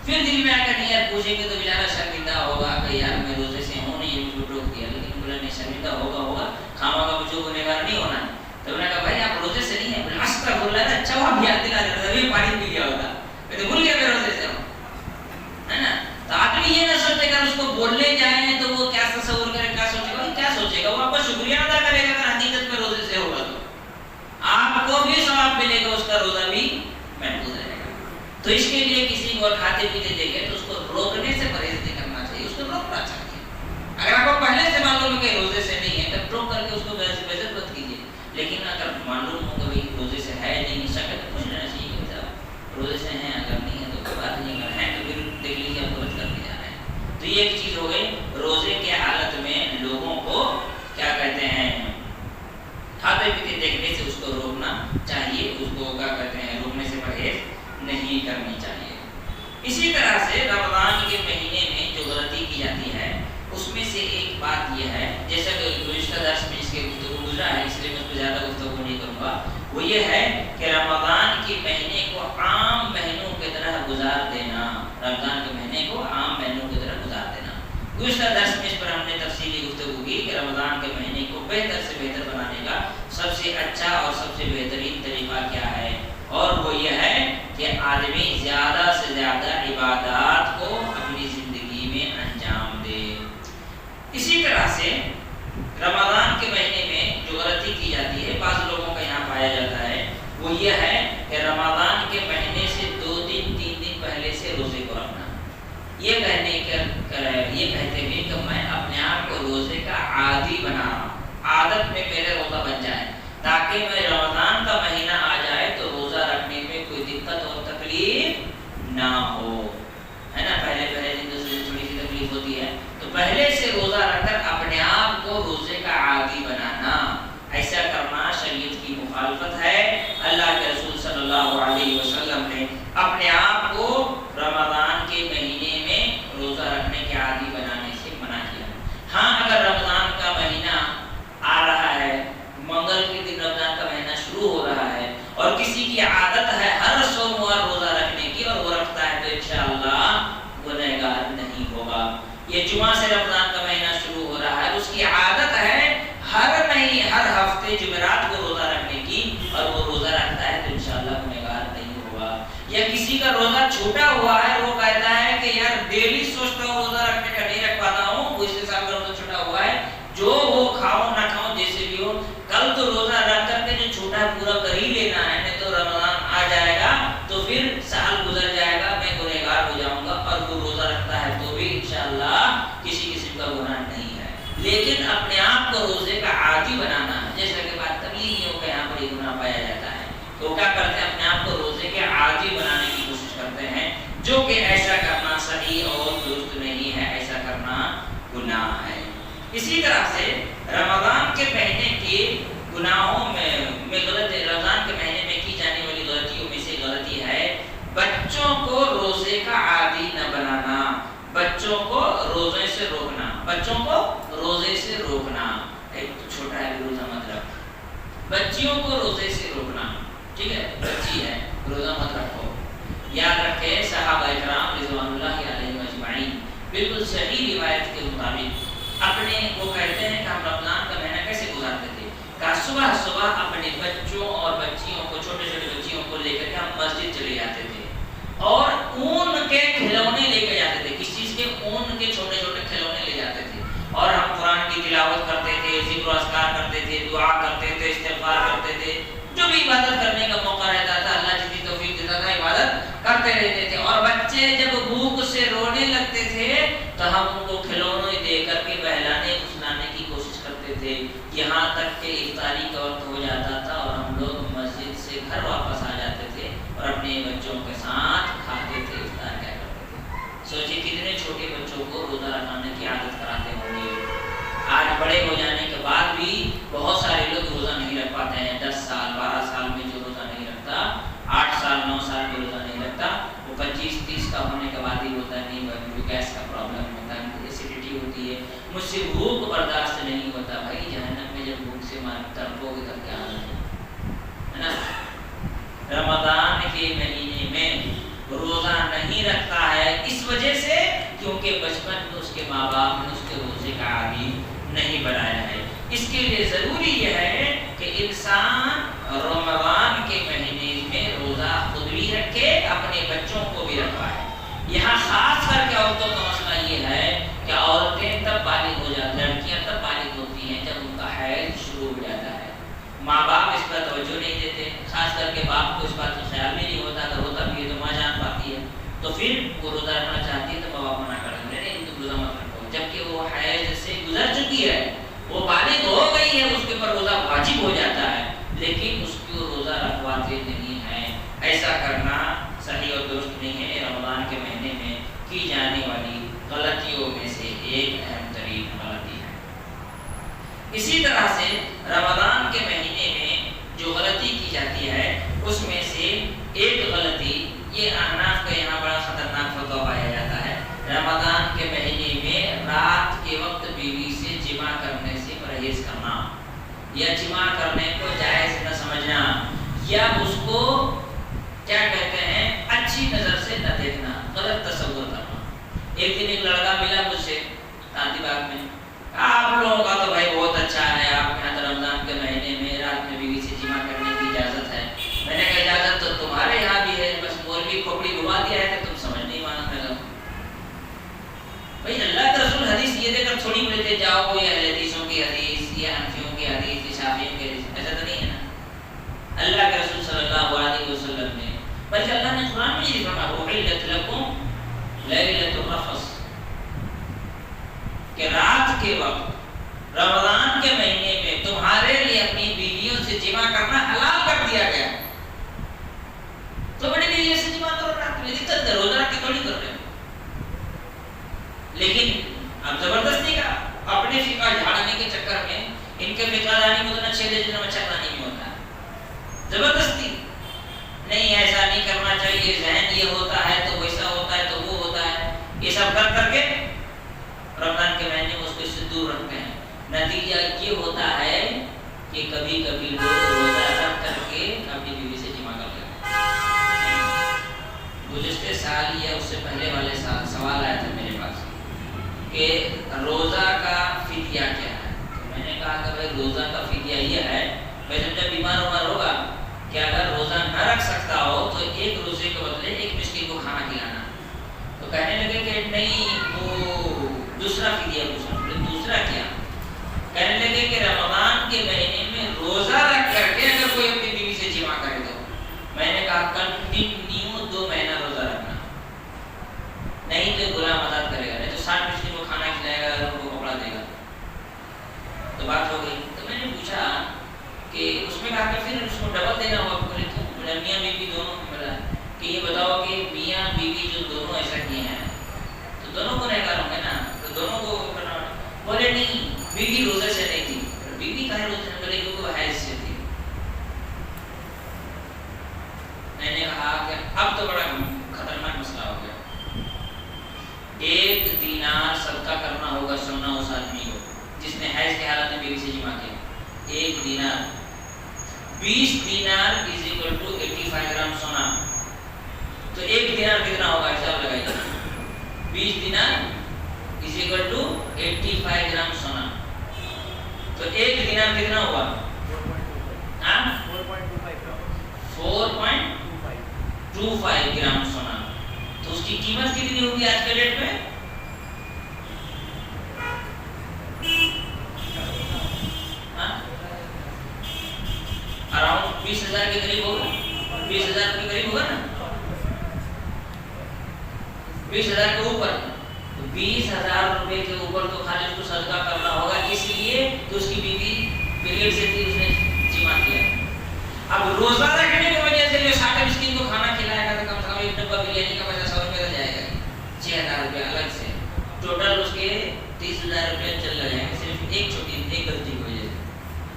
پھر دل میں آ کر نہیں یار پوچھیں گے تو بیچارہ شرمندہ ہوگا کہ یار میں روزے سے ہوں نہیں، مجھ کو ٹوک دیا. لیکن بولا نہیں، شرمندہ ہوگا کھاما کا مجھے گنہگار نہیں ہونا ہے. تو میں نے کہا بھائی آپ روزے سے نہیں ہیں. بولا استغفراللہ. اچھا وہ بھی یاد دلا دیتا تھا، پانی پی لیا ہوتا، میں تو بھول گیا میں روزے سے ہوں، ہے نا. تو آدمی یہ نہ سوچے اگر اس کو بولنے جائیں تو وہ کیا تصور کرے، کیا سوچے گا، کیا سوچے گا. وہ آپ کا شکریہ ادا کرے گا اگر حقیقت میں روزے سے ہوگا تو آپ کو بھی ثواب ملے گا، اس کا روزہ بھی محفوظ رہے گا. تو اس کے لیے کسی کو کھاتے پیتے دیکھے تو اس کو روکنے سے پرہیز نہیں کرنا چاہیے، اس کو روکنا چاہیے. اگر آپ کو پہلے سے معلوم ہے کہ روزے سے نہیں ہے تب ٹوک کر کے اس کو بےعزت مت کیجیے. لیکن اگر معلوم ہو کہ بھائی روزے سے ہے نہیں، شک ہے تو پوچھ لینا چاہیے کہ صاحب روزے سے ہیں، اگر نہیں ہے تو کوئی بات نہیں، اگر ہیں تو پھر دیکھ لیجیے آپ کو رد کر کے جانا ہے. تو یہ ایک چیز ہو گئی. روزے کے حالت میں لوگوں کو کیا کہتے ہیں کھاتے پیتے دیکھنے سے اس کو روکنا چاہیے، اس کو کیا کہتے ہیں روکنے سے پرہیز نہیں کرنی چاہیے. اسی طرح سے رمضان کے مہینے میں جو غلطی کی جاتی ہے اس میں سے ایک بات یہ ہے، جیسا کہ گزشتہ درس میں اس کے گفتگو گزرا ہے اس لیے میں اس پہ زیادہ گفتگو نہیں کروں گا، وہ یہ ہے کہ رمضان کے مہینے کو عام مہینوں کی طرح گزار دینا. رمضان کے مہینے کو عام مہینوں کی طرح گزار دینا. گزشتہ درس میں اس پر ہم نے تفصیلی گفتگو کی کہ رمضان کے مہینے کو بہتر سے بہتر بنانے کا سب سے اچھا اور سب سے بہترین طریقہ کیا ہے، اور وہ یہ ہے کہ آدمی زیادہ سے زیادہ عبادات کو اپنی زندگی میں انجام دے. اسی طرح سے رمضان کے مہینے میں جو غلطی کی جاتی ہے بعض لوگوں کا یہاں پایا جاتا ہے، وہ یہ ہے کہ رمضان کے مہینے سے 2 دن 3 دن پہلے سے روزے کو رکھنا. یہ کہتے ہوئے کہ میں اپنے آپ کو روزے کا عادی بنا رہا ہوں، عادت میں میرے روزہ بن جائے تاکہ میں رمضان کا مہینہ آ جائے تو روزہ رکھنے نہ ہو، ہے نا. پہلے دن تو تھوڑی سی تکلیف ہوتی ہے، تو پہلے سے روزہ رکھ کر اپنے آپ کو روزے کا عادی بنانا، ایسا کرنا شریعت کی مخالفت ہے. اللہ کے رسول صلی اللہ علیہ وسلم نے اپنے آپ کو رمضان کے مہینے میں روزہ رکھنے کے عادی بنانے سے منع کیا. ہاں اگر رمضان کا مہینہ آ رہا ہے، منگل کے دن رمضان کا مہینہ شروع ہو رہا ہے، اور کسی کی عادت ہے ہر سوموار روزہ رکھنے کی اور وہ رکھتا ہے، تو انشاءاللہ گنہگار نہیں ہوگا. یہ جمعہ سے رمضان کا مہینہ شروع ہو رہا ہے، اس کی عادت ہے ہر ہفتے جمعرات کو روزہ رکھنے کی، اور وہ روزہ رکھتا ہے، تو انشاءاللہ گنہگار نہیں ہوگا. یا کسی کا روزہ چھوٹا ہوا ہے، وہ کہتا ہے کہ یار ڈیلی سوچتا ہوں روزہ رکھنے کا، نہیں رکھ پاتا ہوں، وہ اس کے ساتھ روزہ چھوٹا ہوا ہے، جو وہ کھاؤ نہ کھاؤ جیسے بھی ہو، کل تو روزہ رکھ کر کے جو چھوٹا ہے پورا کر ہی لینا ہے، نہیں تو رمضان آ جائے گا تو پھر سال گزر جائے گا، میں گنہگار ہو جاؤں گا. اور وہ روزہ رکھتا ہے تو بھی انشاءاللہ کسی قسم کا گناہ نہیں ہے. لیکن اپنے آپ کو روزے کا عادی بنانا، جیسا کہ بات تبلیغیوں کا یہاں پر گناہ پایا جاتا ہے، تو کیا کرتے ہیں اپنے آپ کو روزے کے عادی بنانے کی کوشش کرتے ہیں، جو کہ ایسا کرنا صحیح اور درست نہیں ہے، ایسا کرنا گناہ ہے. اسی طرح سے رمضان کے مہینے کے گناہوں میں غلطی، رمضان کے مہینے میں کی جانے والی غلطیوں میں سے غلطی ہے بچوں کو روزے کا عادی نہ بنانا، بچوں کو روزے سے روکنا، بچوں کو روزے سے روکنا. ایک تو چھوٹا ہے روزہ مت رکھ، بچیوں کو روزے سے روکنا، ٹھیک ہے، بچی ہے روزہ مت رکھو. یاد رکھے صحابہ کرام رضوان اللہ علیہم اجمعین بالکل صحیح روایت کے مطابق اپنے وہ کہتے ہیں کہ ہم رمضان کا مہینہ کیسے گزارتے تھے، کہ صبح اپنے بچوں اور بچیوں کو، چھوٹے چھوٹے بچیوں کو لے کر کے ہم مسجد چلے جاتے تھے، اور اون کے کھلونے لے کے جاتے تھے، کس چیز کے، اون کے چھوٹے چھوٹے کھلونے لے جاتے تھے، اور ہم قرآن کی تلاوت کرتے تھے، ذکر و اذکار کرتے تھے، دعا کرتے تھے، استغفار کرتے تھے، جو بھی عبادت کرنے کا موقع رہتا تھا اللہ جتنی توفیق دیتا تھا عبادت کرتے رہتے تھے. اور بچے جب بھوک سے رونے لگتے تھے تو ہم ان کو کھلونے دے کر کے بہلانے پھسلانے کی کوشش کرتے تھے، یہاں تک کہ افطاری کا وقت ہو جاتا تھا اور ہم لوگ مسجد سے گھر واپس آ جاتے تھے اور اپنے بچوں کے ساتھ کھاتے تھے، افطار کیا کرتے تھے. سوچیے کتنے چھوٹے بچوں کو روزہ رکھنے کی عادت کراتے ہوں گے. آج بڑے ہو جانے کے بعد بھی بہت سارے لوگ روزہ نہیں رکھ پاتے ہیں. 10 سال 12 سال میں جو روزہ نہیں رکھتا، 8 سال 9 سال میں روزہ نہیں رکھتا، وہ 25-30 کا ہونے کے بعد ہی ہوتا ہے نہیں مجھے گیس کا پرابلم ہوتا ہے، مجھے ایسیڈیٹی ہوتی ہے، مجھ سے بھوک برداشت نہیں ہوتا. بھائی جہنم میں جب بھوک سے تڑپو گے تب کیا ہے نا. رمضان کے مہینے میں روزہ نہیں رکھتا ہے اس وجہ سے کیونکہ بچپن میں اس کے ماں باپ نے اس کے روزے کا عادی نہیں بنایا ہے. اس کے لیے ضروری یہ ہے کہ انسان رمضان کے مہینے میں روزہ خود بھی رکھے، اپنے بچوں کو بھی رکھوائے. یہاں خاص کر کے عورتوں کا مسئلہ یہ ہے کہ عورتیں تب بالغ ہو جاتی ہیں، لڑکیاں تب بالغ ہوتی ہیں جب ان کا حیض شروع ہو جاتا ہے. ماں باپ اس پر توجہ نہیں دیتے، خاص کر کے باپ کو اس بات کا خیال بھی نہیں ہوتا. اگر ہوتا بھی ہے تو ماں جان پاتی ہے، تو پھر وہ روزہ رکھنا چاہتی ہے تو ماں باپ منع کر دیں گے نہیں تم روزہ مت رکھو، جبکہ وہ حیض سے گزر چکی ہے، وہ بالغ ہو گئی ہے، اس کے اوپر روزہ واجب ہو جاتا ہے، لیکن اس کو روزہ رکھواتے نہیں ہیں. ایسا کرنا صحیح اور درست نہیں ہے. رمضان کے مہینے میں کی جانے والی غلطیوں میں سے ایک اہم ترین غلطی ہے. اسی طرح سے رمضان کے مہینے میں جو غلطی کی جاتی ہے اس میں سے ایک غلطی، یہ احناف کا یہاں بڑا خطرناک فتویٰ پایا جاتا ہے، رمضان کے مہینے میں رات کے وقت بیوی سے جماع کرنے سے پرہیز کرنا، یا جماع کرنے کو جائز نہ سمجھنا، یا اس کو کیا کہتے ہیں اچھی نظر سے نہ دیکھنا، غلط تصور کرنا. ایک دن ایک لڑکا ملا مجھ سے گاندھی باغ میں، آپ لوگوں کا تو بھائی بہت اچھا ہے، آپ کے یہاں تو رمضان کے مہینے میں رات میں بیوی سے جماع کرنے کی اجازت ہے. میں نے کہا اجازت تو تمہارے یہاں بھی ہے، بس مولوی کھوپڑی گھما دیا ہے کہ تم سمجھ نہیں مانتے ہو. بھائی اللہ کے رسول حدیث یہ دے کر تھوڑی بولتے جاؤ یہ اہل حدیثوں کی حدیث، یہ حنفیوں کی حدیث، یہ شافعیوں کی حدیث، ایسا تو نہیں ہے نا. اللہ کے رسول صلی اللہ علیہ وسلم نے، بلکہ اللہ نے قرآن میں یہ فرمایا احلت لکم لیلۃ الرفث، کہ رات کے وقت رمضان کے مہینے میں تمہارے لیے اپنی بیویوں سے جماع کرنا حلال کر دیا گیا. تو بڑی بیویوں سے جماع کرو رات کوئی دقت ہے، روزہ رکھ کے تھوڑی کر رہے ہیں، لیکن اب زبردستی کا اپنے فقہ جھاڑنے کے چکر میں ان کے فقہ دانی میں تو نہ 6 دن میں چکرانی نہیں ہوتا ہے، زبردستی نہیں ایسا نہیں کرنا چاہیے، ذہن یہ ہوتا ہے تو ویسا ہوتا ہے تو وہ ہوتا ہے، یہ سب کر کر کے رمضان کے مہینے میں اس کو اس سے دور رکھتے ہیں۔ نتیجہ یہ ہوتا ہے کہ کبھی کبھی لوگ روزہ رکھ کر کے اپنی بیوی سے جمع کر لیتے ہیں۔ گزشتے سال یا اس سے پہلے والے سال سوال آیا تھا میرے پاس کہ روزہ کا فدیہ کیا ہے، تو میں نے کہا کہ بھائی روزہ کا فدیہ یہ ہے، بھائی جب بیمار ہوگا کہ اگر روزہ نہ رکھ سکتا ہو تو ایک روزے کے بدلے ایک مسکین کو کھانا کھلانا۔ تو کہنے لگے کہ نہیں وہ دوسرا فدیہ پوچھا، دوسرا کیا؟ کہنے لگے کہ رمضان کے مہینے میں روزہ رکھ کر کے اگر کوئی اپنی بیوی سے جمع کرے تو میں نے کہا کنٹینیو 2 مہینہ روزہ رکھنا، نہیں تو غلام آزاد کرے گا، نہیں تو 60 مسکین کو کھانا کھلائے گا، ان کو کپڑا دے گا۔ تو بات ہو گئی، تو میں نے پوچھا کہ اس میں کہا کہ پھر اس کو ڈبل دینا ہوگا، بولے تو میاں بیوی دونوں ملا کہ یہ بتاؤ کہ میاں بیوی جو دونوں ایسا کیے ہیں تو دونوں کو نہیں کروں گے نا، تو دونوں کو کرنا۔ بولے نہیں بیوی روزے سے نہیں تھی، بیوی کہاں روزے سے، بولے کیونکہ وہ حیض سے تھی۔ میں نے کہا کہ اب تو بڑا خطرناک مسئلہ ہو گیا، 1 دینار صدقہ کرنا ہوگا سونا اس آدمی کو جس نے حیض کی حالت میں بیوی سے جمع کیا، 1 دینار 20 دینار از اکول ٹو 85 گرام سونا، تو 1 دینار کتنا ہوگا حساب لگائیے، 20 دینار از اکول ٹو 85 گرام سونا، تو 1 دینار کتنا ہوا؟ 4.25 گرام سونا، تو اس کی قیمت کتنی ہوگی آج کے ڈیٹ میں؟ اراؤنڈ 20,000 کے قریب ہوگا، 20,000 کے قریب ہوگا نا، 20,000 کے اوپر، تو 20,000 روپے کے اوپر تو خالی اس کو صدقہ کرنا ہوگا، اس لیے کہ اس کی بیوی پیریڈ سے تھی، اس نے جمع کیا۔ اب روزہ رکھنے کی وجہ سے جو 60 مسکین کو کھانا کھلائے گا تو کم سے کم ایک ڈبہ بریانی کا پیسہ 100 روپے جائے گا، 6,000 روپے الگ سے، ٹوٹل اس کے 30,000 روپے چل رہے ہیں صرف ایک غلطی کی وجہ سے۔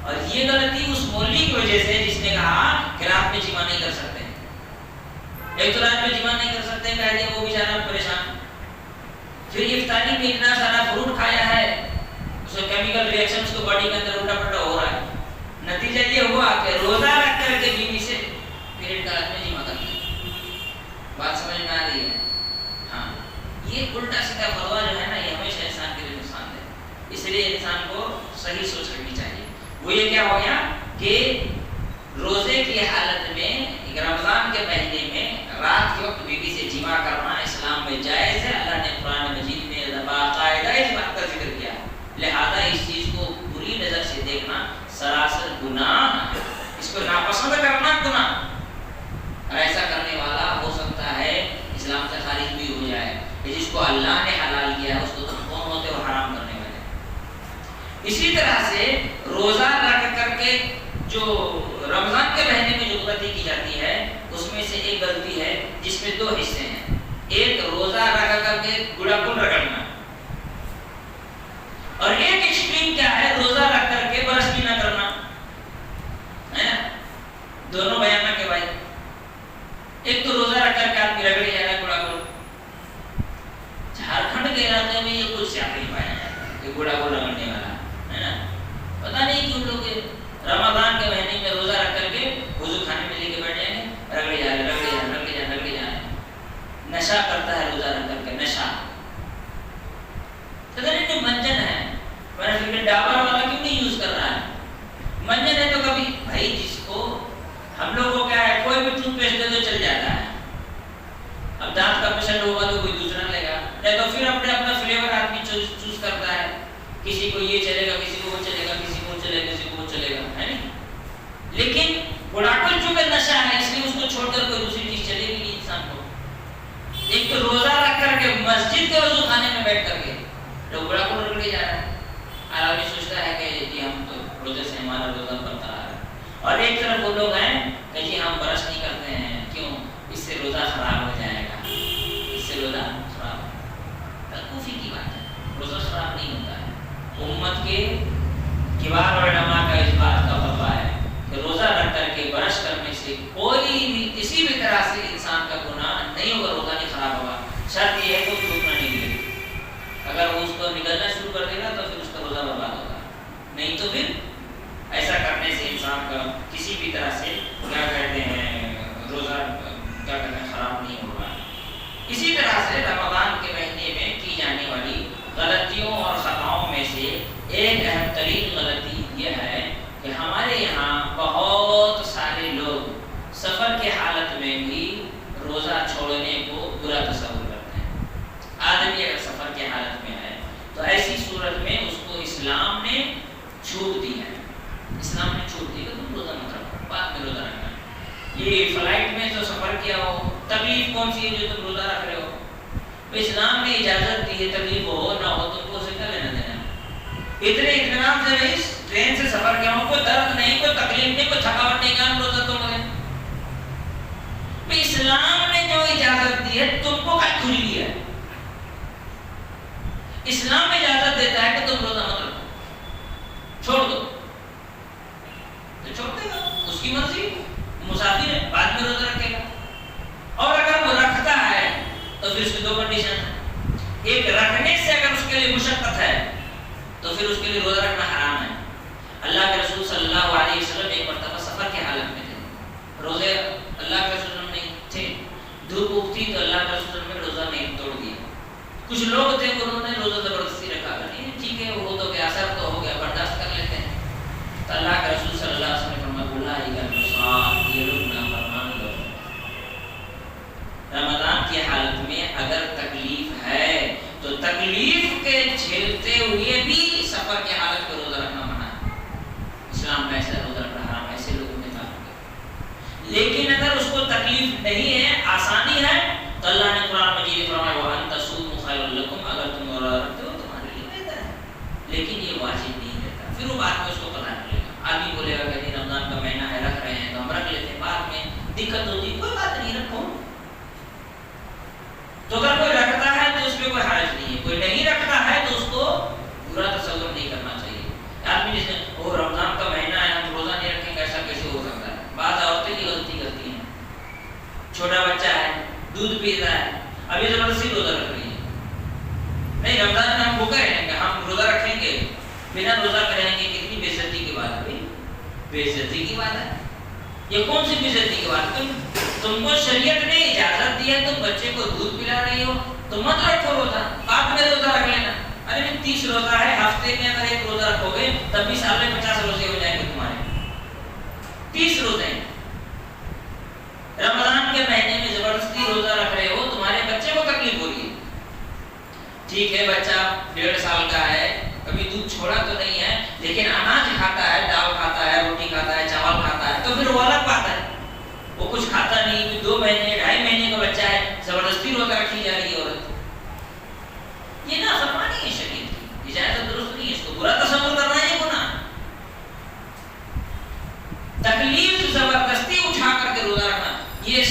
اور یہ غلطی اس مولوی کی وجہ سے جس نے کہا کہ رات میں جمع نہیں کر سکتے، ایک تو رات میں جمع نہیں کر سکتے کہہ دیا، وہ بیچارہ پریشان، پھر افطاری میں اتنا سارا فروٹ کھایا ہے، اس کا کیمیکل ری ایکشن اس کو باڈی کے اندر الٹا پلٹا ہو رہا ہے، نتیجہ یہ ہوا کہ روزہ رکھ کر کے بیوی سے پیریڈ کا رات میں جمع کرتے ہیں۔ بات سمجھ میں آ رہی ہے؟ ہاں، یہ الٹا سیدھا فتوا جو ہے نا، یہ ہمیشہ انسان کے لیے نقصان ہے، اس لیے انسان کو صحیح سوچ رکھنی چاہیے۔ وہ یہ کیا ہو گیا کہ روزے کی حالت میں رمضان کے مہینے میں رات کے وقت بیوی سے جمع کرنا اسلام میں جائز ہے، اللہ نے قرآن مجید میں باقاعدہ اس بات کا ذکر کیا، لہذا اس چیز کو بری نظر سے دیکھنا سراسر گناہ ہے، اس کو ناپسند کرنا گناہ، اور ایسا کرنے والا ہو سکتا ہے اسلام سے خارج بھی ہو جائے، جس کو اللہ نے حلال کیا ہے اس کو تو کون ہوتے وہ حرام کرنے والے۔ اسی طرح سے روزہ رکھ کر کے جو رمضان کے مہینے میں جو غلطی کی جاتی ہے اس میں سے ایک غلطی ہے جس میں 2 حصے ہیں، ایک روزہ رکھ کر کے گڑا کن رگڑنا، اور ایک ایکسٹریم کیا ہے روزہ رکھ کر کے برش بھی نہ کرنا، ہے نا، دونوں بیان نہ کہ بھائی، ایک تو روزہ رکھ کر کے آدمی رگڑے جا رہا ہے گڑا کن، جھارکھنڈ کے علاقے میں یہ کچھ زیادہ ہی پایا جاتا ہے کہ گڑا کن رگڑنے والا ہے نا، پتہ نہیں کیوں لوگ رمضان کے مہینے میں روزہ رکھ کر کے وضو خانے میں لے کے بیٹھ جائیں گے، رگڑے جا رہے، نشہ کرتا ہے روزہ رکھ کر کے، نشہ تو منجن ہے، ڈابر والا کیوں نہیں یوز کر رہا ہے؟ منجن ہے تو کبھی بھائی جس کو ہم لوگ کو کیا ہے کوئی بھی ٹوتھ پیسٹ دے تو چل جاتا ہے، اب دانت کا پیشنٹ ہوگا تو کوئی دوسرا لے گا، نہیں تو پھر اپنا فلیور آدمی چوز کرتا ہے، کسی کو یہ چلے گا، کسی کو وہ چلے گا، کسی کو وہ چلے گا، کسی کو وہ چلے گا، ہے نہیں؟ لیکن بڑھاپن چونکہ نشہ ہے اس لیے اس کو چھوڑ کر کوئی دوسری چیز چلے گی نہیں انسان کو۔ ایک تو روزہ رکھ کر کے مسجد کے وضو خانے میں بیٹھ کر کے لوگ بڑا کو رگڑے جا رہا ہے، اور آدمی سوچتا ہے کہ جی ہم تو روزے سے ہمارا روزہ برقرار ہے، اور ایک طرف وہ لوگ ہیں کہ جی ہم برش نہیں کرتے ہیں، کیوں؟ اس سے روزہ خراب ہو جائے گا، سے روزہ خراب ہے۔ توقفی کی بات ہے، روزہ خراب نہیں ہوتا ہے۔ امت کے کبار علماء کا اس بات کا فتویٰ ہے کہ روزہ رکھ کر کے برش کرنے سے کوئی بھی کسی بھی طرح سے انسان کا گناہ نہیں ہوگا، روزہ نہیں خراب ہوگا، شرط یہ ہے کہ وہ تھوکنا نہیں نکلے۔ اگر وہ اس کو نکلنا شروع کر دے گا تو پھر اس کا روزہ برباد ہوگا، نہیں تو پھر ایسا کرنے سے انسان کا کسی بھی طرح سے کیا کہتے ہیں روزہ کیا کہتے ہیں خراب نہیں ہوگا۔ اسی طرح سے رمضان کے مہینے میں کی جانے والی غلطیوں اور خطاؤں میں سے ایک اہم ترین غلطی یہ ہے کہ ہمارے یہاں بہت سارے لوگ سفر کے حالت میں بھی روزہ چھوڑنے کو برا تصور کرتے ہیں۔ آدمی اگر سفر کے حالت میں ہے تو ایسی صورت میں اس کو اسلام نے چھوٹ دی ہے، اسلام نے چھوٹ دی کہ تم روزہ مت رکھو، بعد میں روزہ رکھنا۔ یہ فلائٹ میں جو سفر کیا ہو، تکلیف کون سی ہے جو تم روزہ رکھ رہے ہو؟ اسلام نے اجازت دی ہے، تکلیف ہو نہ ہو تم کو اسے کیا لینا دینا۔ اتنے اطمینان سے میں اس ٹرین سے سفر کیا ہوں، کوئی درد نہیں، کوئی تکلیف نہیں، کوئی تھکاوٹ نہیں، کام روزہ تو مگر اسلام نے جو اجازت دی ہے تم کو کیا کھلی ہے؟ اسلام اجازت دیتا ہے کہ تم روزہ مت رکھو، چھوڑ دو تو چھوڑ دے گا، اس کی مرضی، مسافر ہے، بعد میں روزہ رکھے گا۔ اور اگر وہ رکھتا ہے تو پھر اس کی دو کنڈیشن ہے، ایک رکھنے سے اگر اس کے لیے مشقت ہے تو پھر اس کے لیے روزہ رکھنا حرام ہے۔ اللہ کے رسول صلی اللہ علیہ وسلم ایک مرتبہ سفر کے حالت میں تھے، روزے اللہ کے رسول نہیں تھے، دھوپ اگتی تو اللہ کے رسول نے روزہ نہیں توڑ دیا۔ کچھ لوگ تھے انہوں نے روزہ زبردستی رکھا، نہیں ٹھیک ہے وہ تو گیا، اثر تو ہو گیا، برداشت کر لیتے ہیں۔ تو اللہ کے رسول صلی اللہ علیہ وسلم نے فرمایا یہ لوگ نافرمان لوگ ہیں۔ رمضان کی حالت میں اگر تکلیف ہے تو تکلیف کے جھیلتے ہوئے بھی سفر کی حالت میں روزہ رکھنا منع ہے۔ اسلام میں ایسا روزہ رکھنا حرام ہے، ایسے لوگوں نے کہا۔ لیکن اگر اس کو تکلیف نہیں ہے، آسانی ہے، تو اللہ نے قرآن مجید میں فرمایا وَأَن تَصُومُوا خَيْرٌ لَكُمْ، اگر تم روزہ رکھتے ہو تمہارے لیے بہتر ہے، لیکن یہ واجب نہیں رہتا۔ پھر وہ بعد میں اس کو قضا ملے گا۔ آدمی بولے گا کہ نہیں رمضان کا مہینہ ہے، رکھ رہے ہیں تو ہم رکھ لیتے ہیں، بعد میں دقت ہوتی ہے، کوئی بات نہیں، رکھو۔ تو اگر کوئی رکھتا ہے تو اس میں کوئی حرج نہیں ہے، کوئی نہیں رکھتا ہے تو اس کو برا تصور نہیں کرنا چاہیے۔ آدمی جس نے وہ رمضان کا مہینہ ہے ہم روزہ نہیں رکھیں گے، ایسا کیسے ہو سکتا ہے؟ بعض عورتیں یہ غلطی کرتی ہیں، چھوٹا بچہ ہے، دودھ پی رہا ہے، ابھی زبردستی روزہ رکھ رہی ہے، نہیں رمضان میں ہم بھوکے رہیں گے، ہم روزہ رکھیں گے، بنا روزہ کریں گے، کتنی بے عزتی کی بات ہے بھائی، بے عزتی کی بات ہے۔ یہ کون سی بے عزتی کی بات ہے؟ تم کو شریعت نے اجازت دی ہے، تم بچے کو دودھ پلا رہی ہو تو مت رکھو روزہ، بعد میں روزہ رکھ لینا۔ ارے 30 روزہ ہے، ہفتے میں اگر ایک روزہ رکھو گے تب بھی سال میں 50 روزے ہو جائیں گے تمہارے، 30 روزے ہیں۔ رمضان کے مہینے میں زبردستی روزہ رکھ رہے ہو، تمہارے بچے کو تکلیف ہو رہی ہے۔ ٹھیک ہے بچہ 1.5 سال کا ہے، کبھی دودھ چھوڑا تو نہیں ہے، لیکن اناج کھاتا ہے، دال کھاتا ہے، روٹی کھاتا ہے، چاول کھاتا ہے، تو پھر وہ الگ بات ہے۔ وہ کچھ کھاتا نہیں، 2 مہینے 2.5 مہینے کا بچہ ہے، زبردستی روزہ رکھی جا رہی ہے عورت، یہ نافرمانی ہے شریعت کی، اجازت درست نہیں ہے، اس کو برا تصور کرنا ہے، یہ گناہ۔ تکلیف زبردستی اٹھا کر کے روزہ رکھنا یہ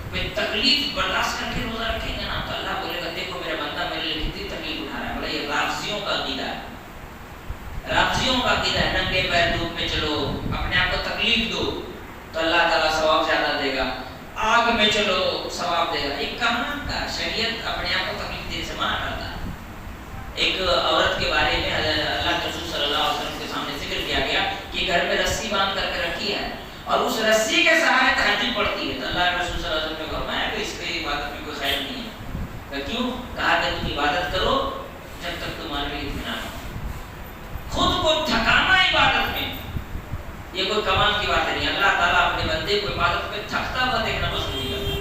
کوئی تکلیف برداشت کر کے روزہ رکھیں گے نا تو اللہ بولے گا دیکھو میرا بندہ میرے لیے کتنی تکلیف اٹھا رہا ہے۔ بولے یہ رافضیوں کا عقیدہ ہے، رافضیوں کا عقیدہ ہے، ننگے پیر دھوپ میں چلو، اپنے آپ کو تکلیف دو تو اللہ تعالیٰ ثواب زیادہ دے گا، آگ میں چلو ثواب دے گا۔ ایک کہاں کا شریعت اپنے آپ کو تکلیف دینے سے منع کرتا ہے۔ ایک عورت کے بارے میں اللہ کے رسول صلی اللہ علیہ وسلم کے سامنے ذکر کیا گیا کہ گھر میں رسی باندھ کر کے رکھی ہے اور اس رسی کے سہارے تہجد پڑتی ہے، تو اللہ کے رسول صلی اللہ علیہ وسلم نے فرمایا کہ اس کی عبادت میں کوئی خیر نہیں ہے۔ کیوں؟ کہا کہ تم عبادت کرو جب تک تمہارے لیے اطمینان ہو۔ خود کو تھکانا عبادت میں یہ کوئی کمال کی بات نہیں۔ اللہ تعالیٰ اپنے بندے کو عبادت میں تھکتا ہوا دیکھنا پسند نہیں کرتا۔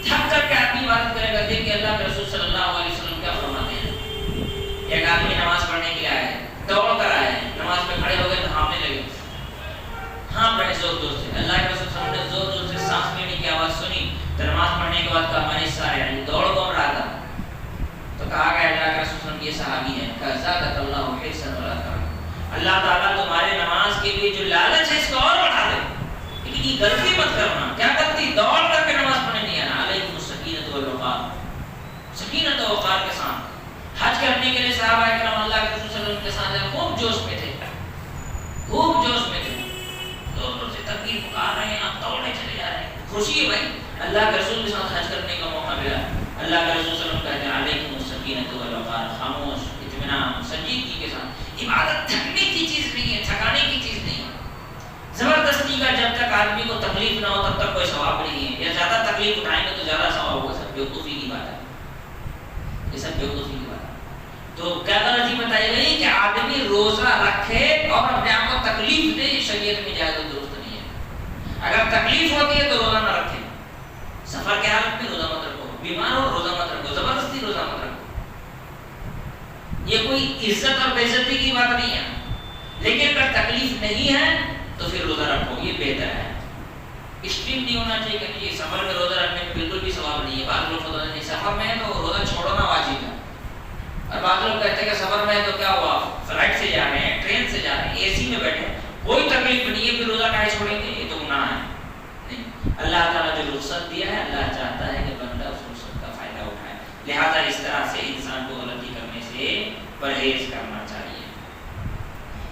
تھک کر کے آدمی عبادت کرے گا، دیکھ کے اللہ کے رسول صلی اللہ علیہ وسلم کیا فرماتے ہیں؟ ایک آدمی نماز پڑھنے کے لیے آیا ہے، دوڑ کر آیا ہے، نماز میں کھڑے ہو گئے تو ہانپنے لگے، ہانپ رہے زور زور سے۔ اللہ کے رسول صلی اللہ علیہ وسلم نے زور زور سے سانس لینے کی آواز سنی تو نماز پڑھنے کے بعد کہا من السارع، دوڑ کون رہا تھا؟ تو کہا گیا اللہ کے رسول صلی اللہ علیہ وسلم یہ صحابی ہیں، کہا زادک اللہ حرصا ولا ترک، اللہ تعالیٰ تمہارے نماز کے لیے جو لالچ ہے اس کو اور بڑھا دے، لیکن یہ غلطی مت کرنا۔ کیا غلطی؟ دوڑ کر کے نماز پڑھنے نہیں آنا۔ علیکم السکینۃ والوقار، سکینت و وقار کے ساتھ حج کرنے کے لیے صحابہ کرام اللہ کے رسول صلی اللہ علیہ وسلم کے ساتھ خوب جوش میں تھے، خوب جوش میں تھے، زور زور سے تکبیر پکار رہے ہیں، آپ دوڑنے چلے جا رہے ہیں، خوشی ہے بھائی اللہ کے رسول کے ساتھ حج کرنے کا موقع ملا۔ اللہ کے رسول صلی اللہ علیہ وسلم کہتے ہیں علیکم السکینۃ والوقار، خاموش اطمینان سنجیدگی کے ساتھ۔ عبادت تھکنے کی چیز نہیں ہے، تھکانے کی چیز نہیں ہے، زبردستی کا جب تک آدمی کو تکلیف نہ ہو تب تک کوئی ثواب نہیں ہے، یا زیادہ تکلیف اٹھائیں گے تو زیادہ ثواب ہوگا۔ سب بیوقوفی کی بات ہے، یہ سب بیوقوفی کی بات ہے۔ تو کیا غلطی بتائی گئی کہ آدمی روزہ رکھے اور اپنے آپ کو تکلیف دے، یہ شریعت میں جائز و درست نہیں ہے۔ اگر تکلیف ہوتی ہے تو روزہ نہ رکھے، سفر کے حالت میں روزہ مت رکھو، بیمار ہو روزہ مت رکھو، زبردستی روزہ مت رکھو، یہ کوئی عزت اور بے عزتی کی بات نہیں ہے۔ لیکن اگر تکلیف نہیں ہے تو پھر روزہ رکھو، یہ بہتر ہے۔ ایکسٹریم نہیں ہونا چاہیے کہ یہ سفر میں روزہ رکھنے میں بالکل بھی ثواب نہیں ہے۔ بعض لوگ ہوتا ہے سفر میں ہے تو روزہ چھوڑنا واجب ہے، اور بعض لوگ کہتے ہیں کہ سفر میں ہے تو کیا ہوا، فلائٹ سے جا رہے ہیں، ٹرین سے جا رہے ہیں، اے سی میں بیٹھے ہیں، کوئی تکلیف نہیں ہے، پھر روزہ کہے چھوڑیں گے، یہ تو گناہ ہے۔ نہیں، اللہ تعالیٰ جو رخصت دیا ہے، اللہ چاہتا ہے کہ بندہ اس رخصت کا فائدہ اٹھائے، لہٰذا اس طرح سے انسان کو غلطی کرنے سے پرہیز کرنا چاہیے۔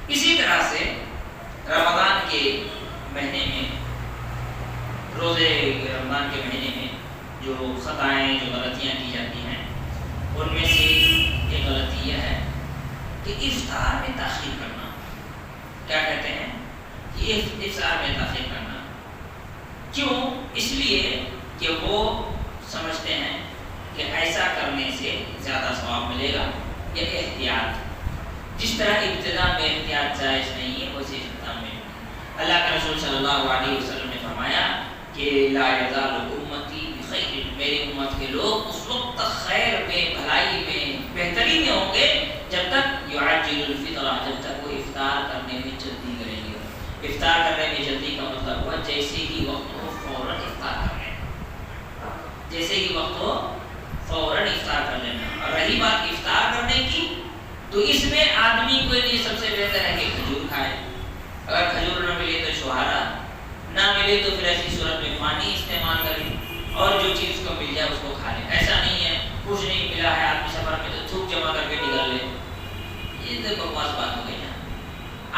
اسی طرح سے رمضان کے مہینے میں، روزے رمضان کے مہینے میں جو خطائیں، جو غلطیاں کی جاتی ہیں، ان میں سے ایک غلطی یہ ہے کہ افطار میں تاخیر کرنا۔ کیا کہتے ہیں کہ افطار میں تاخیر کرنا، کیوں؟ اس لیے کہ وہ سمجھتے ہیں کہ ایسا کرنے سے زیادہ ثواب ملے گا، یا احتیاط، جس طرح ابتدا میں احتیاط جائز نہیں ہے ویسے اختتام میں۔ اللہ کے رسول صلی اللہ علیہ وسلم نے فرمایا کہ لا یزال امتی بخیر، میری امت کے لوگ اس وقت تک خیر میں، بھلائی میں، بہتری میں ہوں گے جب تک یعجل الفطر، جب تک وہ افطار کرنے میں جلدی کریں گے۔ افطار کرنے میں جلدی کا مطلب ہوا جیسے ہی وقت ہو فوراً افطار کر لینا، جیسے ہی وقت ہو فوراً افطار کر لینا۔ اور رہی بات افطار کرنے کی، تو اس میں آدمی کے لیے سب سے بہتر ہے کہ کھجور کھائے، اگر کھجور نہ ملے تو چھہارا، نہ ملے تو پھر ایسی صورت میں پانی استعمال کرے، اور جو چیز کو مل جائے اس کو کھا لے۔ ایسا نہیں ہے کچھ نہیں ملا ہے آدمی سفر میں تو تھوک جمع کر کے نکل لے، یہ تو بکواس بات ہو گئی نا۔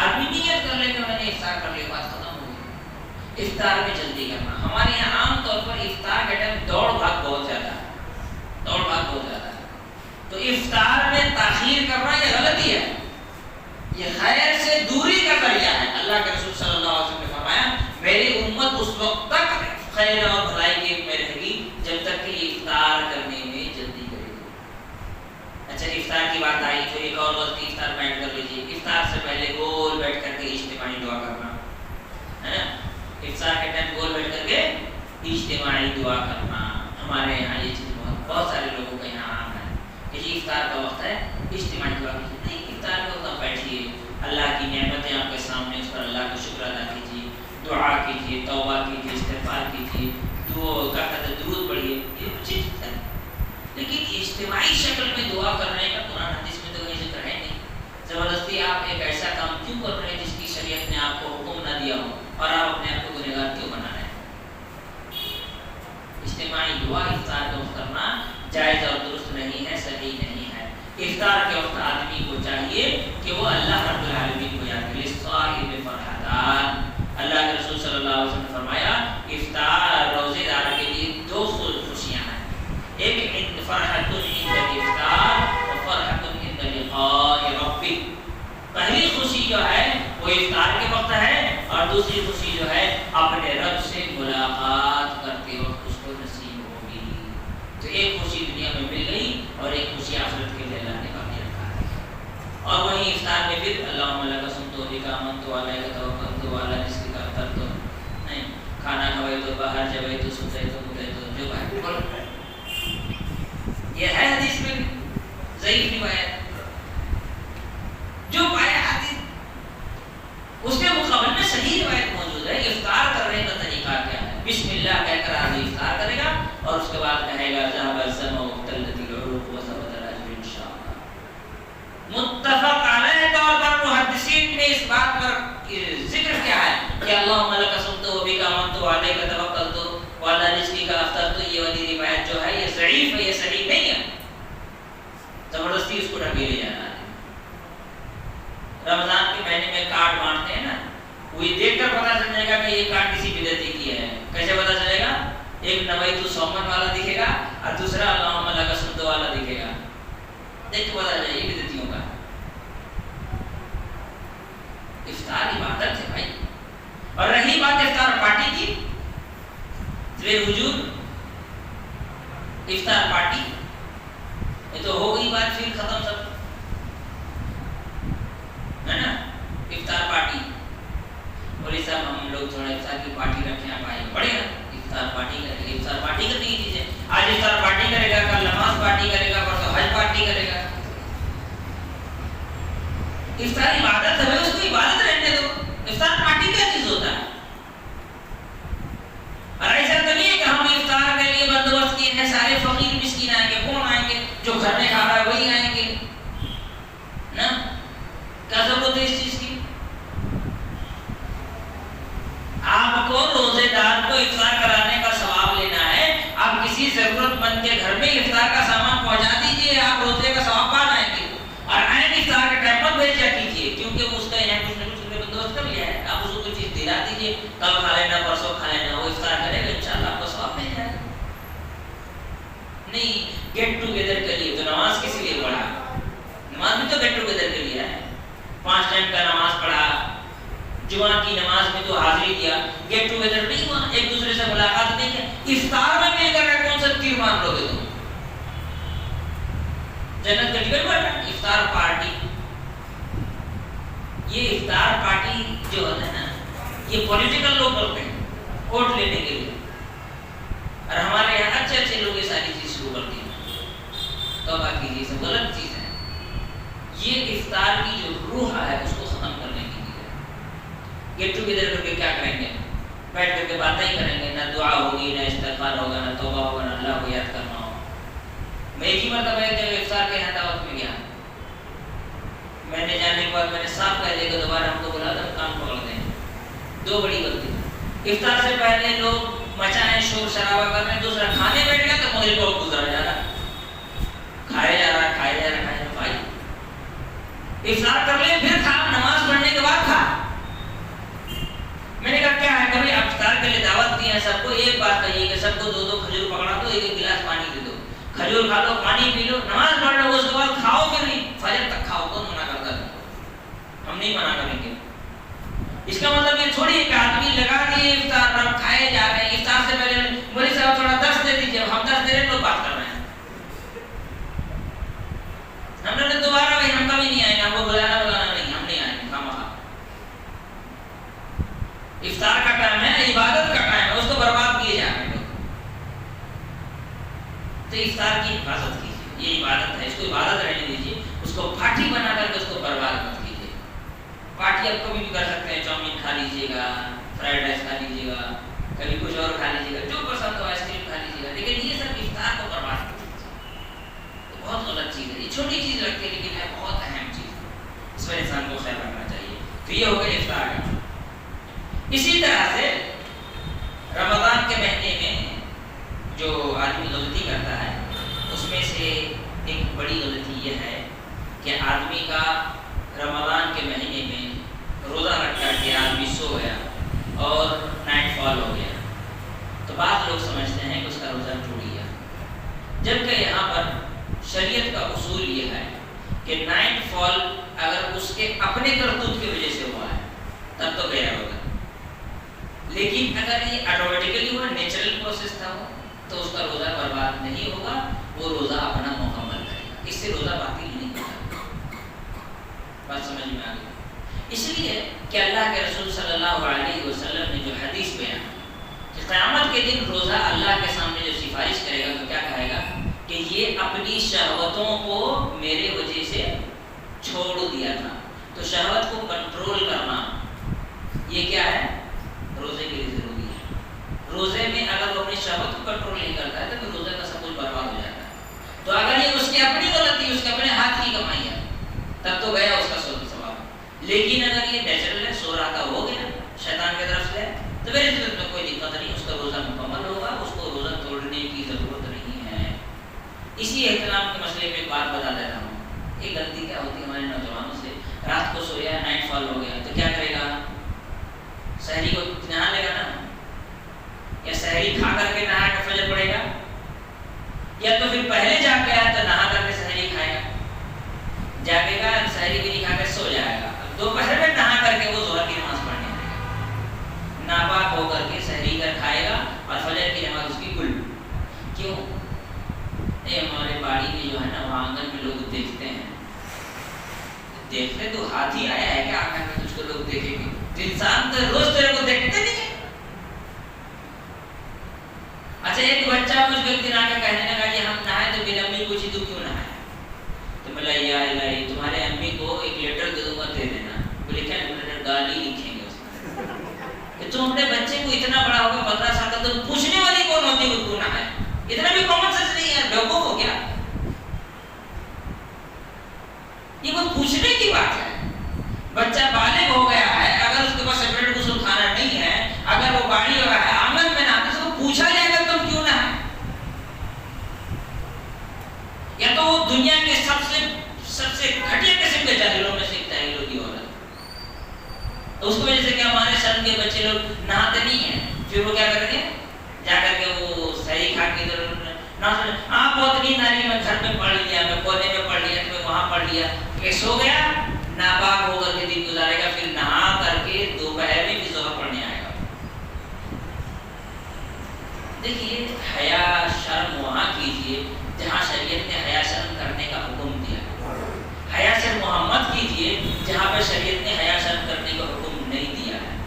آدمی نیت کر لے کہ میں نے افطار کر لیا، بات ختم ہو گئی۔ افطار میں جلدی کرنا، ہمارے یہاں عام طور پر افطار کے ٹائم دوڑ بھاگ بہت زیادہ ہے، دوڑ بھاگ بہت زیادہ ہے، تو افطار میں تاخیر کرنا یہ غلطی ہے، یہ خیر سے دوری کا ذریعہ ہے۔ اللہ کے رسول صلی اللہ علیہ وسلم نے فرمایا میری امت اس وقت تک خیر اور بھلائی کے میں رہے گی جب تک کہ یہ افطار کرنے میں جلدی کرے گی۔ اچھا، افطار کی بات آئی تو ایک اور غلطی افطار بیٹھ کر لیجیے، افطار سے پہلے گول بیٹھ کر کے اجتماعی دعا کرنا ہے نا، افطار کے ٹائم گول بیٹھ کر کے اجتماعی دعا کرنا، ہمارے یہاں یہ چیز بہت سارے لوگوں کے یہاں عام ہے کہ جی افطار کا وقت ہے اجتماعی دعا کیجیے۔ نہیں، افطار کے وقت بیٹھیے، اللہ کی نعمتیں آپ کے سامنے، اس پر اللہ کا شکر ادا کیجیے، دعا کیجیے، توبہ کیجیے، استغفار کیجیے، درود پڑھیے، یہ چیز ہے۔ لیکن اجتماعی شکل میں دعا کرنے کا قرآن حدیث میں تو کوئی ذکر ہے نہیں۔ زبردستی آپ ایک ایسا کام کیوں کر رہے ہیں جس کی شریعت نے آپ کو حکم نہ دیا ہو، اور آپ اپنے آپ کو گنہگار کیوں بنا رہے ہیں؟ اجتماعی دعا افطار کے وقت کرنا جائز اور درست نہیں ہے، صحیح نہیں ہے۔ افطار کے وقت آدمی کو چاہیے کہ وہ اللہ رب العالمین کو یاد کرے، صائم فرحتان۔ اللہ کے رسول صلی اللہ علیہ وسلم نے فرمایا افطار روزے دار کے لیے دو خوشیاں ہیں، ایک فرحت عند الافطار و فرحت عند لقاء ربہ۔ پہلی خوشی جو ہے وہ افطار کے وقت ہے، اور دوسری خوشی جو ہے اپنے رب سے ملاقات کرتے وقت اس کو نصیب ہوگی۔ تو ایک خوشی دنیا میں مل گئی اور ایک خوشی آخرت کے لیے اللہ نے باقی رکھا ہے۔ اور وہیں افطار میں پھر اللہم لک صمت و بک آمنت و علیک توکلت و علی رزقک افطرت، نہیں کھانا کھوائے تو باہر جبے تو سوتے تو ملے تو جو بھائی، یہ ہے حدیث میں ضعیف روایت، جو پایا حدیث اس کے مقابل میں صحیح روایت موجود ہے۔ افطار کرنے کا طریقہ کیا ہے؟ بسم اللہ کہہ کر آدمی افطار کرے گا، اور اس کے بعد کہے گا ذهب الظمأ وابتلت العروق وثبت الاجر انشاءاللہ۔ متفق علیہ طور پر محدثین نے اس بات پر ذکر کیا ہے کہ اللہم لک صمت و بک آمنت و علیک توکلت و علی رزقک افطرت، یہ والی روایت جو ہے یہ ضعیف ہے، یہ صحیح نہیں ہے۔ زبردستی اس کو ڈھکیلے جانا ہے. رمضان کے مہینے میں کارڈ بانٹتے ہیں نا, وہ یہ دیکھ کر پتا چل جائے گا کہ یہ کارڈ کسی بدعتی کی ہے. کیسے پتا چلے گا؟ ایک نویت الصوم والا دکھے گا اور دوسرا اللہم لک الصمت والا دکھے گا. دیکھ کے پتا چلے گا یہ بدعتیوں کا. افطار عبادت ہے بھائی. اور رہی بات افطار پارٹی کی, بے وجود افطار پارٹی یہ تو ہو گئی بات, پھر ختم سب ہے نا. افطار پارٹی بولے صاحب ہم لوگ تھوڑا افطار کی پارٹی رکھیں, آپ آئیں, پڑے گا افطار پارٹی کریں گے. افطار پارٹی کرنے کی چیز ہے. آج افطار پارٹی کرے گا, کل نماز پارٹی کرے گا, پرسوں حج پارٹی کرے گا. افطار عبادت ہے, اس کو عبادت رہنے دو. افطار پارٹی کیا چیز ہوتا ہے؟ اور ایسا تو نہیں ہے کہ ہم افطار کے لیے بندوبست کیے ہیں, سارے فقیر مسکین آئیں گے. کون آئیں گے؟ جو گھر میں کھا رہا ہے وہی آئیں گے نا. کیا ضرورت ہے اس چیز کی؟ آپ کو روزے دار کو افطار کرانے کا ثواب لینا ہے, آپ کسی ضرورت مند کے گھر میں افطار کا سامان پہنچا دیجئے, آپ روزے کا ثواب پا جائیں گے. اور عین افطار کے ٹائم پر بھیج دیا کیجیے, کیونکہ اس کا یہاں کچھ نہ کچھ بندوبست کر لیا ہے. آپ اس کو کوئی چیز دلا دیجیے, کل کھا لینا, پرسوں کھا لینا, وہ افطار کرے گا, انشاءاللہ آپ کو ثواب مل جائے گا. نہیں گیٹ ٹوگیدر کے لیے تو نماز کس لیے پڑھا؟ نماز بھی تو گیٹ ٹوگیدر کے لیے ہے. 5 ٹائم کا نماز پڑھا, جمعہ کی نماز میں تو حاضری دیا, گیٹ ٹوگیدر نہیں ہوا, ایک دوسرے سے ملاقات نہیں کی. افطار میں مل کر کون سا تیر مار لو گے تم؟ جنت کا ٹکٹ بنا افطار پارٹی. یہ افطار پارٹی جو ہے نا, یہ پولیٹیکل لوگ کرتے ہیں ووٹ لینے کے لیے, اور ہمارے یہاں اچھے اچھے لوگ یہ ساری چیز شروع کرتے ہیں. توبہ کیجیے, سب غلط چیز ہے. یہ افطار کی جو روح ہے اس کو ختم کرنے کی چیز ہے. گیٹ ٹوگیدر کر کے کیا کریں گے؟ بیٹھ کر کے باتیں ہی کریں گے, نہ دعا ہوگی, نہ استغفار ہوگا, نہ توبہ ہوگا, نہ اللہ کو یاد کرنا ہوگا. میں ایک ہی مرتبہ ایک جگہ افطار کے یہاں دعوت میں گیا, میں نے جانے کے بعد میں نے صاف کہہ دیا کہ دوبارہ ہم کو بلا دو, کام پکڑ دیں. 2 بڑی غلطی. افطار سے پہلے لوگ مچائیں, شور شرابہ کر رہے ہیں, دوسرا کھانے بیٹھ گیا تو مغرب کو گزارا جا رہا, کھائے جا رہا, کھائے جا رہا, کھائے جا رہا. بھائی افطار کر لیں پھر کھا, نماز پڑھنے کے بعد کھا. میں نے کہا کیا ہے کہ بھائی افطار کے لیے دعوت دی ہے سب کو, ایک بات کہیے کہ سب کو 2 کھجور پکڑا دو, ایک گلاس پانی دے دو, کھجور کھا لو, پانی پی لو, نماز پڑھ لو, اس کے بعد کھاؤ پھر نہیں, فجر تک کھاؤ. کون منع کرتا ہے؟ ہم نہیں منع کریں گے. اس کا مطلب یہ تھوڑی ہے کہ آدمی لگا دیے افطار پر کھائے جا رہے ہیں. افطار سے پہلے مولوی صاحب تھوڑا درس دے دیجیے, ہم درس دے رہے ہیں, لوگ بات کر رہے ہیں. ہم نے دوبارہ بھائی ہم کبھی نہیں آئیں گے, ہم کو بلانا نہیں, ہم نہیں آئیں گے. افطار کا ٹائم ہے, عبادت کا ٹائم ہے, اس کو برباد کیے جا رہے ہیں. تو افطار کی حفاظت کیجیے, یہ عبادت ہے, اس کو عبادت رہنے دیجیے. اس کو پارٹی بنا کر کے اس کو برباد مت کیجیے. پارٹی آپ کبھی بھی کر سکتے ہیں, چاؤمین کھا لیجیے گا, فرائیڈ رائس کھا لیجیے گا, کبھی کچھ اور کھا لیجیے گا, جو پسند ہو آئس کریم کھا لیجیے گا, لیکن یہ سب افطار کو برباد کر دیجیے. بہت غلط چیز ہے. یہ چھوٹی چیز لگتی ہے لیکن ہے بہت اہم چیز, اس پر انسان کو خیال رکھنا چاہیے. تو یہ ہو گیا افطار کا. اسی طرح سے رمضان کے مہینے میں جو آدمی غلطی کرتا ہے اس میں سے ایک بڑی غلطی یہ ہے کہ آدمی کا رمضان کے مہینے میں روزہ رکھ کر کے آدمی سو گیا اور نائٹ فال ہو گیا, تو بعض لوگ سمجھتے ہیں کہ اس کا روزہ ٹوٹ گیا, جبکہ یہاں پر شریعت کا اصول یہ ہے کہ نائٹ فال اگر اس کے اپنے کرتوت کی وجہ سے ہوا ہے تب تو گیا ہوگا, لیکن اگر یہ آٹومیٹیکلی ہوا, نیچرل پروسیس تھا وہ, تو اس کا روزہ برباد نہیں ہوگا, وہ روزہ اپنا مکمل کرے گا. اس سے روزہ باطل نہیں ہوتا. بات سمجھ میں آ گئی؟ اس لیے کہ اللہ کے رسول صلی اللہ علیہ وسلم نے جو حدیث بیان کہ قیامت کے دن روزہ اللہ کے سامنے جو سفارش کرے گا تو کیا کہے گا کہ یہ اپنی شہوتوں کو میرے وجہ سے چھوڑ دیا تھا. تو شہوت کو کنٹرول کرنا یہ کیا ہے؟ روزے کے لیے ضروری ہے. روزے میں اگر وہ اپنی شہوت کو کنٹرول نہیں کرتا ہے تو پھر روزے کا سب کچھ برباد ہو جاتا ہے. تو اگر یہ اس کی اپنی غلطی, اس کے اپنے ہاتھ کی کمائی ہے, تب تو گیا اس کا ثواب. لیکن اگر یہ نیچرل ہے, سو رہا تھا, ہو گیا, شیطان کی طرف سے, تو میرے دل میں کوئی دقت نہیں, اس کا روزہ مکمل ہوگا, اس کو روزہ توڑنے کی ضرورت نہیں ہے. اسی احترام کے مسئلے میں ایک بات بتا دیتا ہوں. غلطی کیا ہوتی ہے ہمارے نوجوانوں سے، رات کو سویا نائٹ فال ہو گیا تو کیا کرے گا، سحری کو نہا لے گا نا، یا سحری کھا کر کے نہا کے فجر پڑے گا، یا تو پھر پہلے جاگ گیا تو نہا کر کے سحری کھائے گا، جاگے گا سحری بھی نہیں کھا کے سو جائے گا، دوپہر میں نہا کر کے وہ ظہر کی نماز پڑھنے لگے گا، ناپاک ہو کر کے سحری کر کھائے گا اور فجر کی نماز اس کی گل۔ کیوں؟ یہ ہمارے باڑی میں جو ہے نا وہاں آنگن میں لوگ دیکھتے ہیں، دیکھتے تو ہاتھی آیا ہے کہ آنگن میں تجھ کو لوگ دیکھیں گے، تو انسان تو روز تیرے کو دیکھتے نہیں ہے۔ اچھا ایک بچہ مجھ کو ایک دن آ کے کہنے لگا کہ ہم نہائے تو میری امی پوچھی تو کیوں نہائے، تو بولا یا الہی تمہارے امی کو ایک لیٹر دے دوں گا دے دینا، بولے کیا لیٹر، گالی لکھیں گے اس میں کہ تم اپنے بچے کو اتنا بڑا ہوگا 15 سال کا تو پوچھنے والی کون ہوتی ہے وہ کیوں نہائے، اتنا بھی کامن سینس نہیں ہے، بیوقوف ہو گیا، یہ کوئی پوچھنے کی بات ہے۔ بچہ بالغ ہو گیا ہے، اگر اس کے پاس سیپریٹ غسل خانہ نہیں ہے، اگر وہ باڑی ہو رہا ہے آنگن میں نہاتے تو پوچھا جائے گا تم کیوں نہ ہے، یا تو وہ دنیا کے سب سے گھٹیا قسم کے جاہلوں میں سے ایک جاہل ہوگی عورت، تو اس کی وجہ سے کہ ہمارے شرم کے بچے لوگ نہاتے نہیں ہیں، پھر وہ کیا کریں گے جا کر کے وہ صحیح کھا کے ادھر آپ بہت نیند آ رہی ہے، میں گھر میں پڑھ لیا، میں کونے میں پڑھ لیا، میں وہاں پڑھ لیا، کہ سو گیا ناپاک ہو کر کے دن گزارے گا، پھر نہا کر کے دوپہر میں بھی ظہر پڑھنے آئے گا۔ دیکھیے حیا شرم وہاں کیجیے جہاں شریعت نے حیا شرم کرنے کا حکم دیا، حیا شرم محمد کیجیے جہاں پہ شریعت نے حیا شرم کرنے کا حکم نہیں دیا ہے۔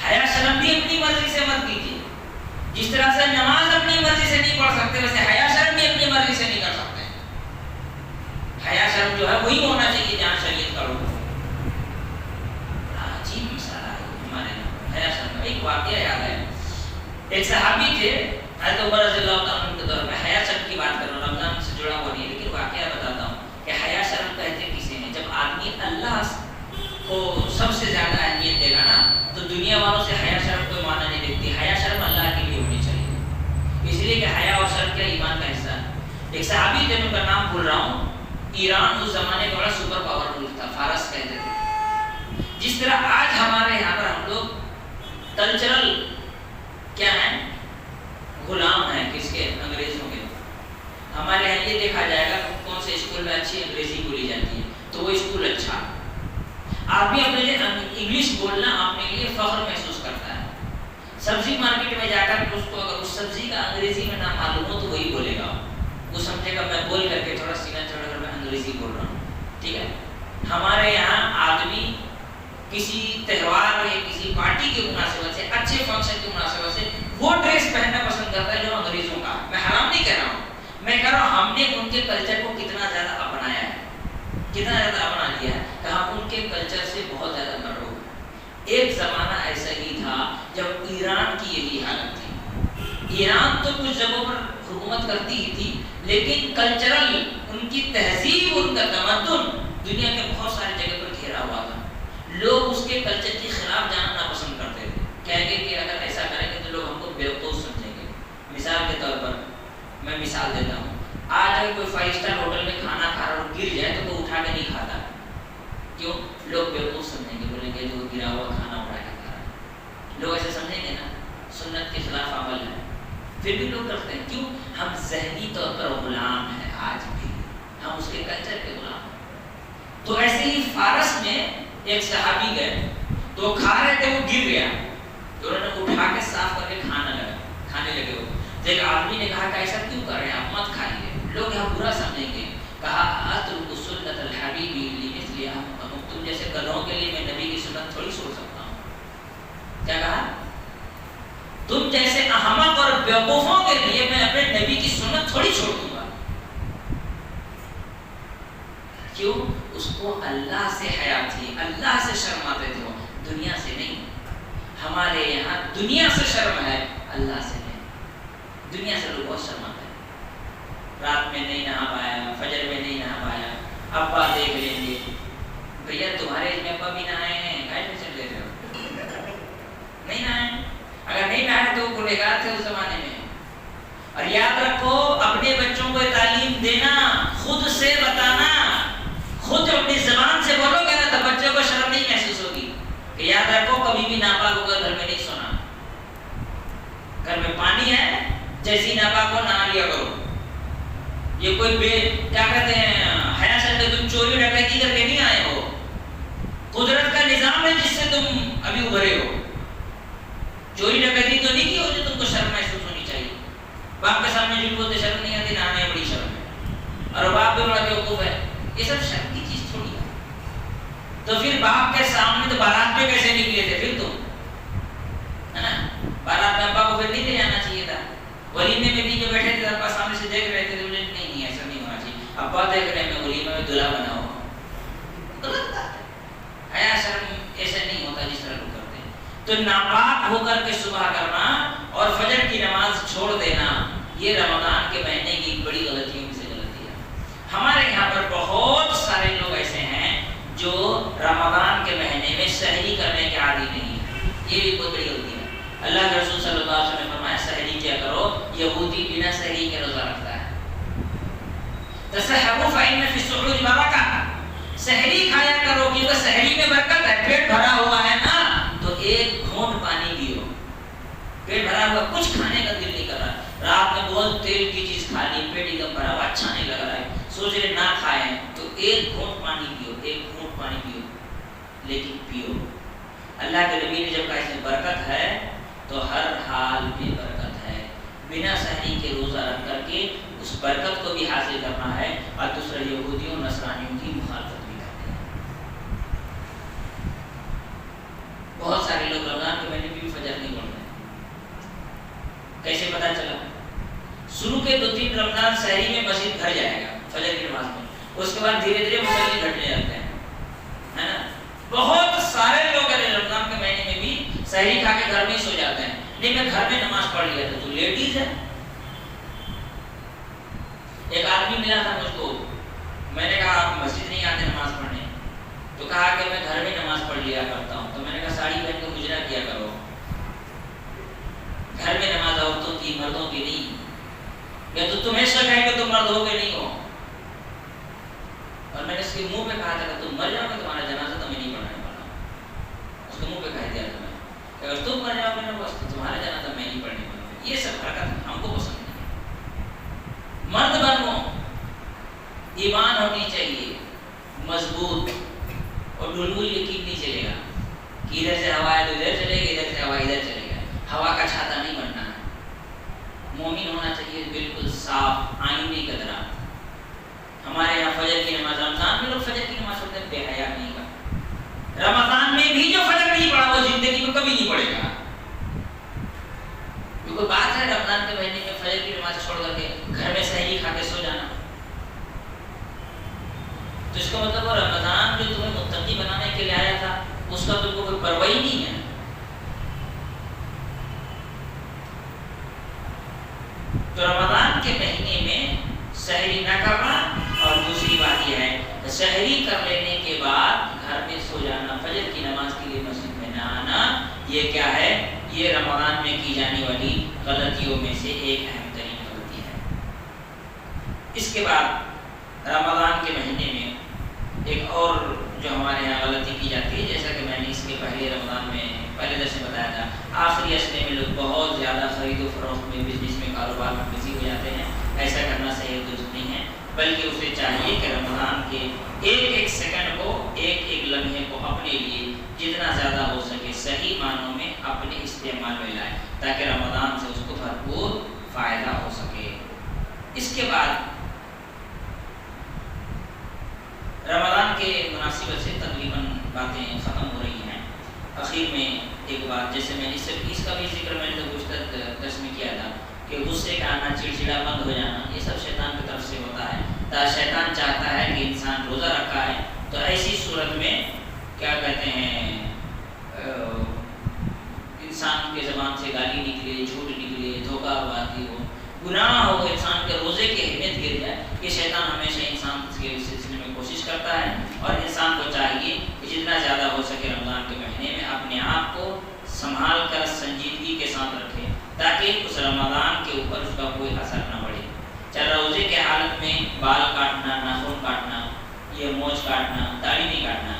حیا شرم بھی اپنی مرضی سے مت کیجیے، جس طرح سے نماز اپنی مرضی سے نہیں پڑھ سکتے ویسے حیا شرم بھی اپنی مرضی سے نہیں کر سکتے۔ حیا شرم جو ہے وہی ہونا چاہیے جہاں شریعت کا حکم۔ عجیب مسئلہ ہے ہمارے یہاں حیا شرم کا۔ ایک واقعہ یاد ہے، ایک صحابی تھے حضرت عمر رضی اللہ تعالیٰ عنہ کے دور میں، حیا شرم کی بات کر رہا ہوں، رمضان سے جڑا ہوا نہیں ہے لیکن واقعہ بتاتا ہوں کہ حیا شرم کہتے کسے ہیں، جب آدمی اللہ کو سب سے زیادہ اہمیت دے گا نا تو دنیا والوں سے حیا شرم کوئی معنی نہیں دیکھتی، حیا شرم اللہ کے لیے ہونی چاہیے، اس لیے کہ حیا اور شرم کیا ایمان کا حصہ ہے۔ ایک صحابی تھے، میں ان کا نام بھول رہا ہوں، ایران اس زمانے کا بڑا سپر پاور ملک تھا، فارس کہتے تھے۔ جس طرح آج ہمارے یہاں پر ہم لوگ کلچرل کیا ہیں، غلام ہیں کس کے، انگریزوں کے، ہمارے یہاں یہ دیکھا جائے گا کون سے اسکول میں اچھی انگریزی بولی جاتی ہے تو وہ اسکول اچھا، آدمی اپنے لیے انگلش بولنا اپنے لیے فخر محسوس کرتا ہے۔ سبزی مارکیٹ میں جا کر اس کو اگر اس سبزی کا انگریزی میں نام معلوم ہو تو وہی بولے گا، وہ سمجھے گا میں بول کر کے تھوڑا سینہ چڑھ کر میں انگریزی بول رہا ہوں، ٹھیک ہے۔ ہمارے یہاں آدمی کسی تہوار یا کسی پارٹی کی مناسبت سے، اچھے فنکشن کی مناسبت سے وہ ڈریس پہننا پسند کرتا ہے جو انگریزوں کا۔ میں حرام نہیں کہہ رہا ہوں، میں کہہ رہا ہوں ہم نے ان کے کلچر کو کتنا زیادہ اپنایا ہے، کتنا زیادہ اپنا لیا ہے کہ ہم ان کے کلچر سے بہت زیادہ مرعوب ہیں۔ ایک زمانہ ایسا ہی تھا جب ایران کی یہی حالت تھی۔ ایران تو کچھ جگہوں پر حکومت کرتی ہی تھی لیکن کلچرل ان کی تہذیب، ان کا تمدن دنیا کے بہت ساری جگہ پر گھیرا ہوا تھا۔ لوگ اس کے کلچر کے خلاف جانا ناپسند کرتے تھے، کہیں گے کہ اگر ایسا کریں گے تو لوگ ہم کو بیوقوف سمجھیں گے۔ مثال کے طور پر میں مثال دیتا ہوں، آج اگر کوئی 5 اسٹار ہوٹل میں کھانا کھا رہا اور گر جائے تو کوئی اٹھا کے نہیں کھاتا، کیوں؟ لوگ بیوقوف سمجھیں گے، بولیں گے جو گرا ہوا کھانا اٹھا کے کھا رہا ہے، لوگ ایسے سمجھیں گے نا، سنت کے خلاف عمل ہے، پھر بھی لوگ کرتے ہیں۔ کیوں؟ ہم ذہنی طور پر غلام ہیں، آج بھی ہم اس کے کلچر کے غلام ہیں۔ تو ایسے ہی فارس میں ایک صحابی گئے تو کھا رہے تھے، وہ گر گیا تو انہوں نے اٹھا کے صاف کر کے کھانے لگے وہ۔ تو ایک آدمی نے کہا کہ ایسا کیوں کر رہے ہیں آپ، مت کھائیے، لوگ یہاں برا سمجھیں گے۔ کہا اترک سنت الحبیب لمثل احمق، تم جیسے گدھوں کے لیے میں نبی کی سنت تھوڑی چھوڑ سکتا ہوں۔ کیا کہا؟ تم جیسے احمق اور بیوقوفوں کے لیے میں اپنے نبی کی سنت تھوڑی چھوڑ دوں گا۔ کیوں؟ اس کو اللہ سے حیا تھی، اللہ سے شرماتے تھے، وہ دنیا سے نہیں۔ ہمارے یہاں دنیا سے شرم ہے، اللہ سے نہیں۔ دنیا سے لوگ بہت شرماتے ہیں، رات میں نہیں نہا پایا، فجر میں نہیں نہا پایا، ابا دیکھ لیں گے، بھیا تمہارے اس میں ابا بھی نہائے ہیں، کائے میں چل رہے ہو؟ نہیں نہائے، اگر نہیں نہائے تو گنہگار تھے اس زمانے میں۔ اور یاد رکھو، اپنے بچوں کو تعلیم دینا، خود سے بتانا، کہ یاد رکھو کبھی بھی ناپاک ہو کر گھر میں نہیں سونا. گھر میں پانی ہے, جیسی ناپاک ہو نہا لیا کرو. یہ کوئی کیا کہتے ہیں حیا سے تم چوری ڈکیتی کر کے نہیں آئے ہو. قدرت کا نظام ہے جس سے تم ابھی ابھرے ہو. چوری ڈکیتی تو نہیں کی ہو جو تم کو شرم محسوس ہونی چاہیے. باپ کے سامنے جھوٹ بولتے شرم نہیں آتی, نہانے بڑی شرم ہے, اور باپ بھی بڑا بیوقوف ہے. یہ سب شرم کی چیز تھوڑی ہے. تو پھر باپ کے سامنے تو بارات میں کیسے نکلے تھے پھر تم, ہے نا؟ بارات میں ابا کو پھر نہیں لے جانا چاہیے تھا. ولیمے میں بھی جو بیٹھے تھے ابا سامنے سے دیکھ رہے تھے, نہیں ایسا نہیں ہونا چاہیے. ابا دیکھ رہے میں ولیمے میں دلہا بنا ہوا. غلط بات ہے. حیا شرم ایسے نہیں ہوتا جس طرح لوگ کرتے ہیں. تو ناپاک ہو کر کے صبح کرنا اور فجر کی نماز چھوڑ دینا, یہ رمضان کے مہینے کی بڑی غلطیوں میں سے غلطی ہے. ہمارے یہاں پر بہت سارے لوگ ایسے ہیں جو رمضان کے مہینے میں سحری کرنے کے عادی نہیں ہیں. یہ بھی بہت بڑی غلطی ہے. اللہ کے رسول صلی اللہ علیہ وسلم نے فرمایا سحری کیا کرو, یہودی بنا سحری کے روزہ رکھتا ہے. تسحروا فإن في السحور برکہ, سحری کھایا کرو کیونکہ سحری میں برکت ہے. پیٹ بھرا ہوا ہے نا تو ایک گھونٹ پانی پیو. پیٹ بھرا ہوا کچھ کھانے کا دل نہیں کر رہا, رات میں بہت تیل کی چیز کھا لی, پیٹ ایک دم بھرا ہوا اچھا نہیں لگ رہا ہے, سوچ رہے نہ کھائیں تو ایک گھونٹ پانی پیو, ایک گھونٹ پانی پیو, لیکن پیو. اللہ کے نبی نے جب کہا اس میں برکت ہے تو ہر حال میں برکت ہے. بنا سحری کے روزہ رکھ کر کے اس برکت کو بھی حاصل کرنا ہے, اور دوسرے یہودیوں نصرانیوں کی مخالفت بھی کرتے ہیں. بہت سارے لوگ رمضان کے مہینے میں بھی فجر نہیں پڑھتے. کیسے پتا چلا؟ شروع کے 2-3 رمضان سحری میں مسجد بھر جائے گا فجر کی نماز میں, اس کے بعد دھیرے دھیرے مصلی گھٹنے لگتے ہیں, ہے نا؟ بہت سارے لوگ رمضان کے مہینے میں بھی سحری کھا کے گھر میں ہی سو جاتے ہیں. نہیں میں گھر میں نماز پڑھ لیا تھا. تو لیڈیز ہے. ایک آدمی ملا تھا مجھ کو, میں نے کہا آپ مسجد نہیں آتے نماز پڑھنے؟ تو کہا کہ میں گھر میں نماز پڑھ لیا کرتا ہوں. تو میں نے کہا ساڑی پہن کے مجرا کیا کرو. گھر میں نماز عورتوں کی, مردوں کی نہیں. یا تو تمہیں شک ہے کہ تم مرد ہو گے نہیں ہو. اور میں نے اس کے منہ پہ کہا تھا کہ تم مر جاؤ گے تمہارا جنازہ تو میں نہیں پڑھانے والا. اس کے منہ پہ کہہ دیا تھا میں کہ اگر تم مر جاؤ گے نا بس تمہارا جنازہ میں نہیں پڑھنے والا. یہ سب حرکت ہم کو پسند نہیں. مرد بنو, ایمان ہونی چاہیے مضبوط, اور ڈلمل یقین نہیں چلے گا کہ ادھر سے ہوا ہے تو ادھر چلے گا, ادھر سے ہوا ادھر چلے گا. ہوا کا چھاتا نہیں بننا ہے. مومن ہونا چاہیے بالکل صاف, آئینے کی طرح. ہمارے یہاں فجر کی نماز, رمضان میں لوگ فجر کی نماز پڑھتے ہیں, بے حیا نہیں کا. رمضان میں بھی جو فجر نہیں پڑھا وہ زندگی میں کبھی نہیں پڑھے گا. کوئی بات ہے رمضان کے مہینے میں فجر کی نماز چھوڑ کر کے گھر میں سحری کھا کے سو جانا؟ تو اس کا مطلب وہ رمضان جو تمہیں متقی بنانے کے لیے آیا تھا اس کا تم کو کوئی پرواہ ہی نہیں ہے. تو رمضان کے مہینے میں سحری نہ کرنا, اور دوسری بات یہ ہے سحری کر لینے کے بعد گھر میں سو جانا, فجر کی نماز کے لیے مسجد میں نہ آنا. یہ کیا ہے؟ یہ رمضان میں کی جانے والی غلطیوں میں سے ایک اہم ترین غلطی ہے. اس کے بعد رمضان کے مہینے میں ایک اور جو ہمارے یہاں غلطی کی جاتی ہے, جیسا کہ میں نے اس کے پہلے رمضان میں پہلے درس میں بتایا تھا, آخری اشرے میں لوگ بہت زیادہ خرید و فروخت میں, بزنس میں, کاروبار میں بزی ہو جاتے ہیں. ایسا کرنا صحیح درست نہیں ہے, بلکہ اسے چاہیے کہ رمضان کے ایک ایک سیکنڈ کو, ایک ایک لمحے کو اپنے لیے جتنا زیادہ ہو سکے صحیح معنوں میں اپنے استعمال میں لائے, تاکہ رمضان سے اس کو بھرپور فائدہ ہو سکے. اس کے بعد رمضان کے مناسبت سے تقریباً باتیں ختم ہو رہی ہیں. اخیر میں ایک بات, جیسے میں اس کا بھی ذکر میں نے تو گزشتہ درس میں کیا تھا کہ غصے کا آنا, چڑچڑا بند ہو جانا, یہ سب شیطان کی طرف سے ہوتا ہے. شیطان چاہتا ہے کہ انسان روزہ رکھا ہے تو ایسی صورت میں کیا کہتے ہیں انسان کے زبان سے گالی نکلے, جھوٹ نکلے, دھوکہ بازی ہو, گناہ ہو, انسان کے روزے کی اہمیت گر جائے. یہ شیطان ہمیشہ انسان کے سلسلے میں کوشش کرتا ہے, اور انسان کو چاہیے کہ جتنا زیادہ ہو سکے رمضان کے مہینے میں اپنے آپ کو سنبھال کر سنجیدگی کے ساتھ رکھے, تاکہ اس رمضان کے اوپر اس کا کوئی اثر نہ پڑے. چاہے روزے کے حالت میں بال کاٹنا, ناخن کاٹنا, یہ موچھ کاٹنا, داڑھی نہیں کاٹنا.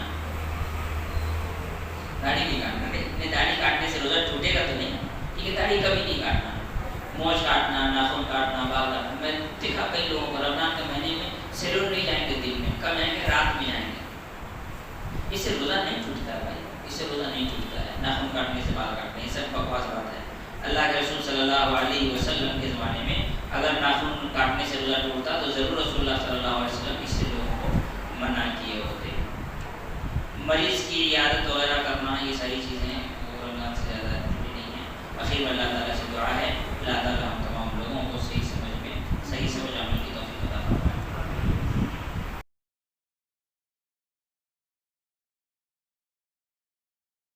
داڑھی نہیں کاٹنا. داڑھی کاٹنے سے روزہ ٹوٹے گا تو نہیں. ٹھیک ہے, داڑھی کبھی نہیں کاٹنا. موچھ کاٹنا, ناخن کاٹنا, بال کاٹنا. میں دیکھا کئی لوگوں کو رمضان کے مہینے میں سیلون نہیں جائیں گے, دن میں کب جائیں گے, رات میں جائیں گے. اس سے روزہ نہیں ٹوٹتا ہے بھائی, اس سے روزہ نہیں ٹوٹتا ہے. ناخن کاٹنے سے, بال کاٹنے, یہ سب بکواس بات ہے. اللہ کے رسول صلی اللہ علیہ وسلم کے زمانے میں اگر ناخن کاٹنے سے روزہ ٹوٹتا تو ضرور رسول اللہ صلی اللہ علیہ وسلم اس سے لوگوں کو منع کیے ہوتے. مریض کی عیادت وغیرہ کرنا, یہ ساری چیزیں رمضان سے زیادہ ضروری نہیں ہیں. اخیر میں اللہ تعالیٰ سے دعا ہے, اللہ تعالیٰ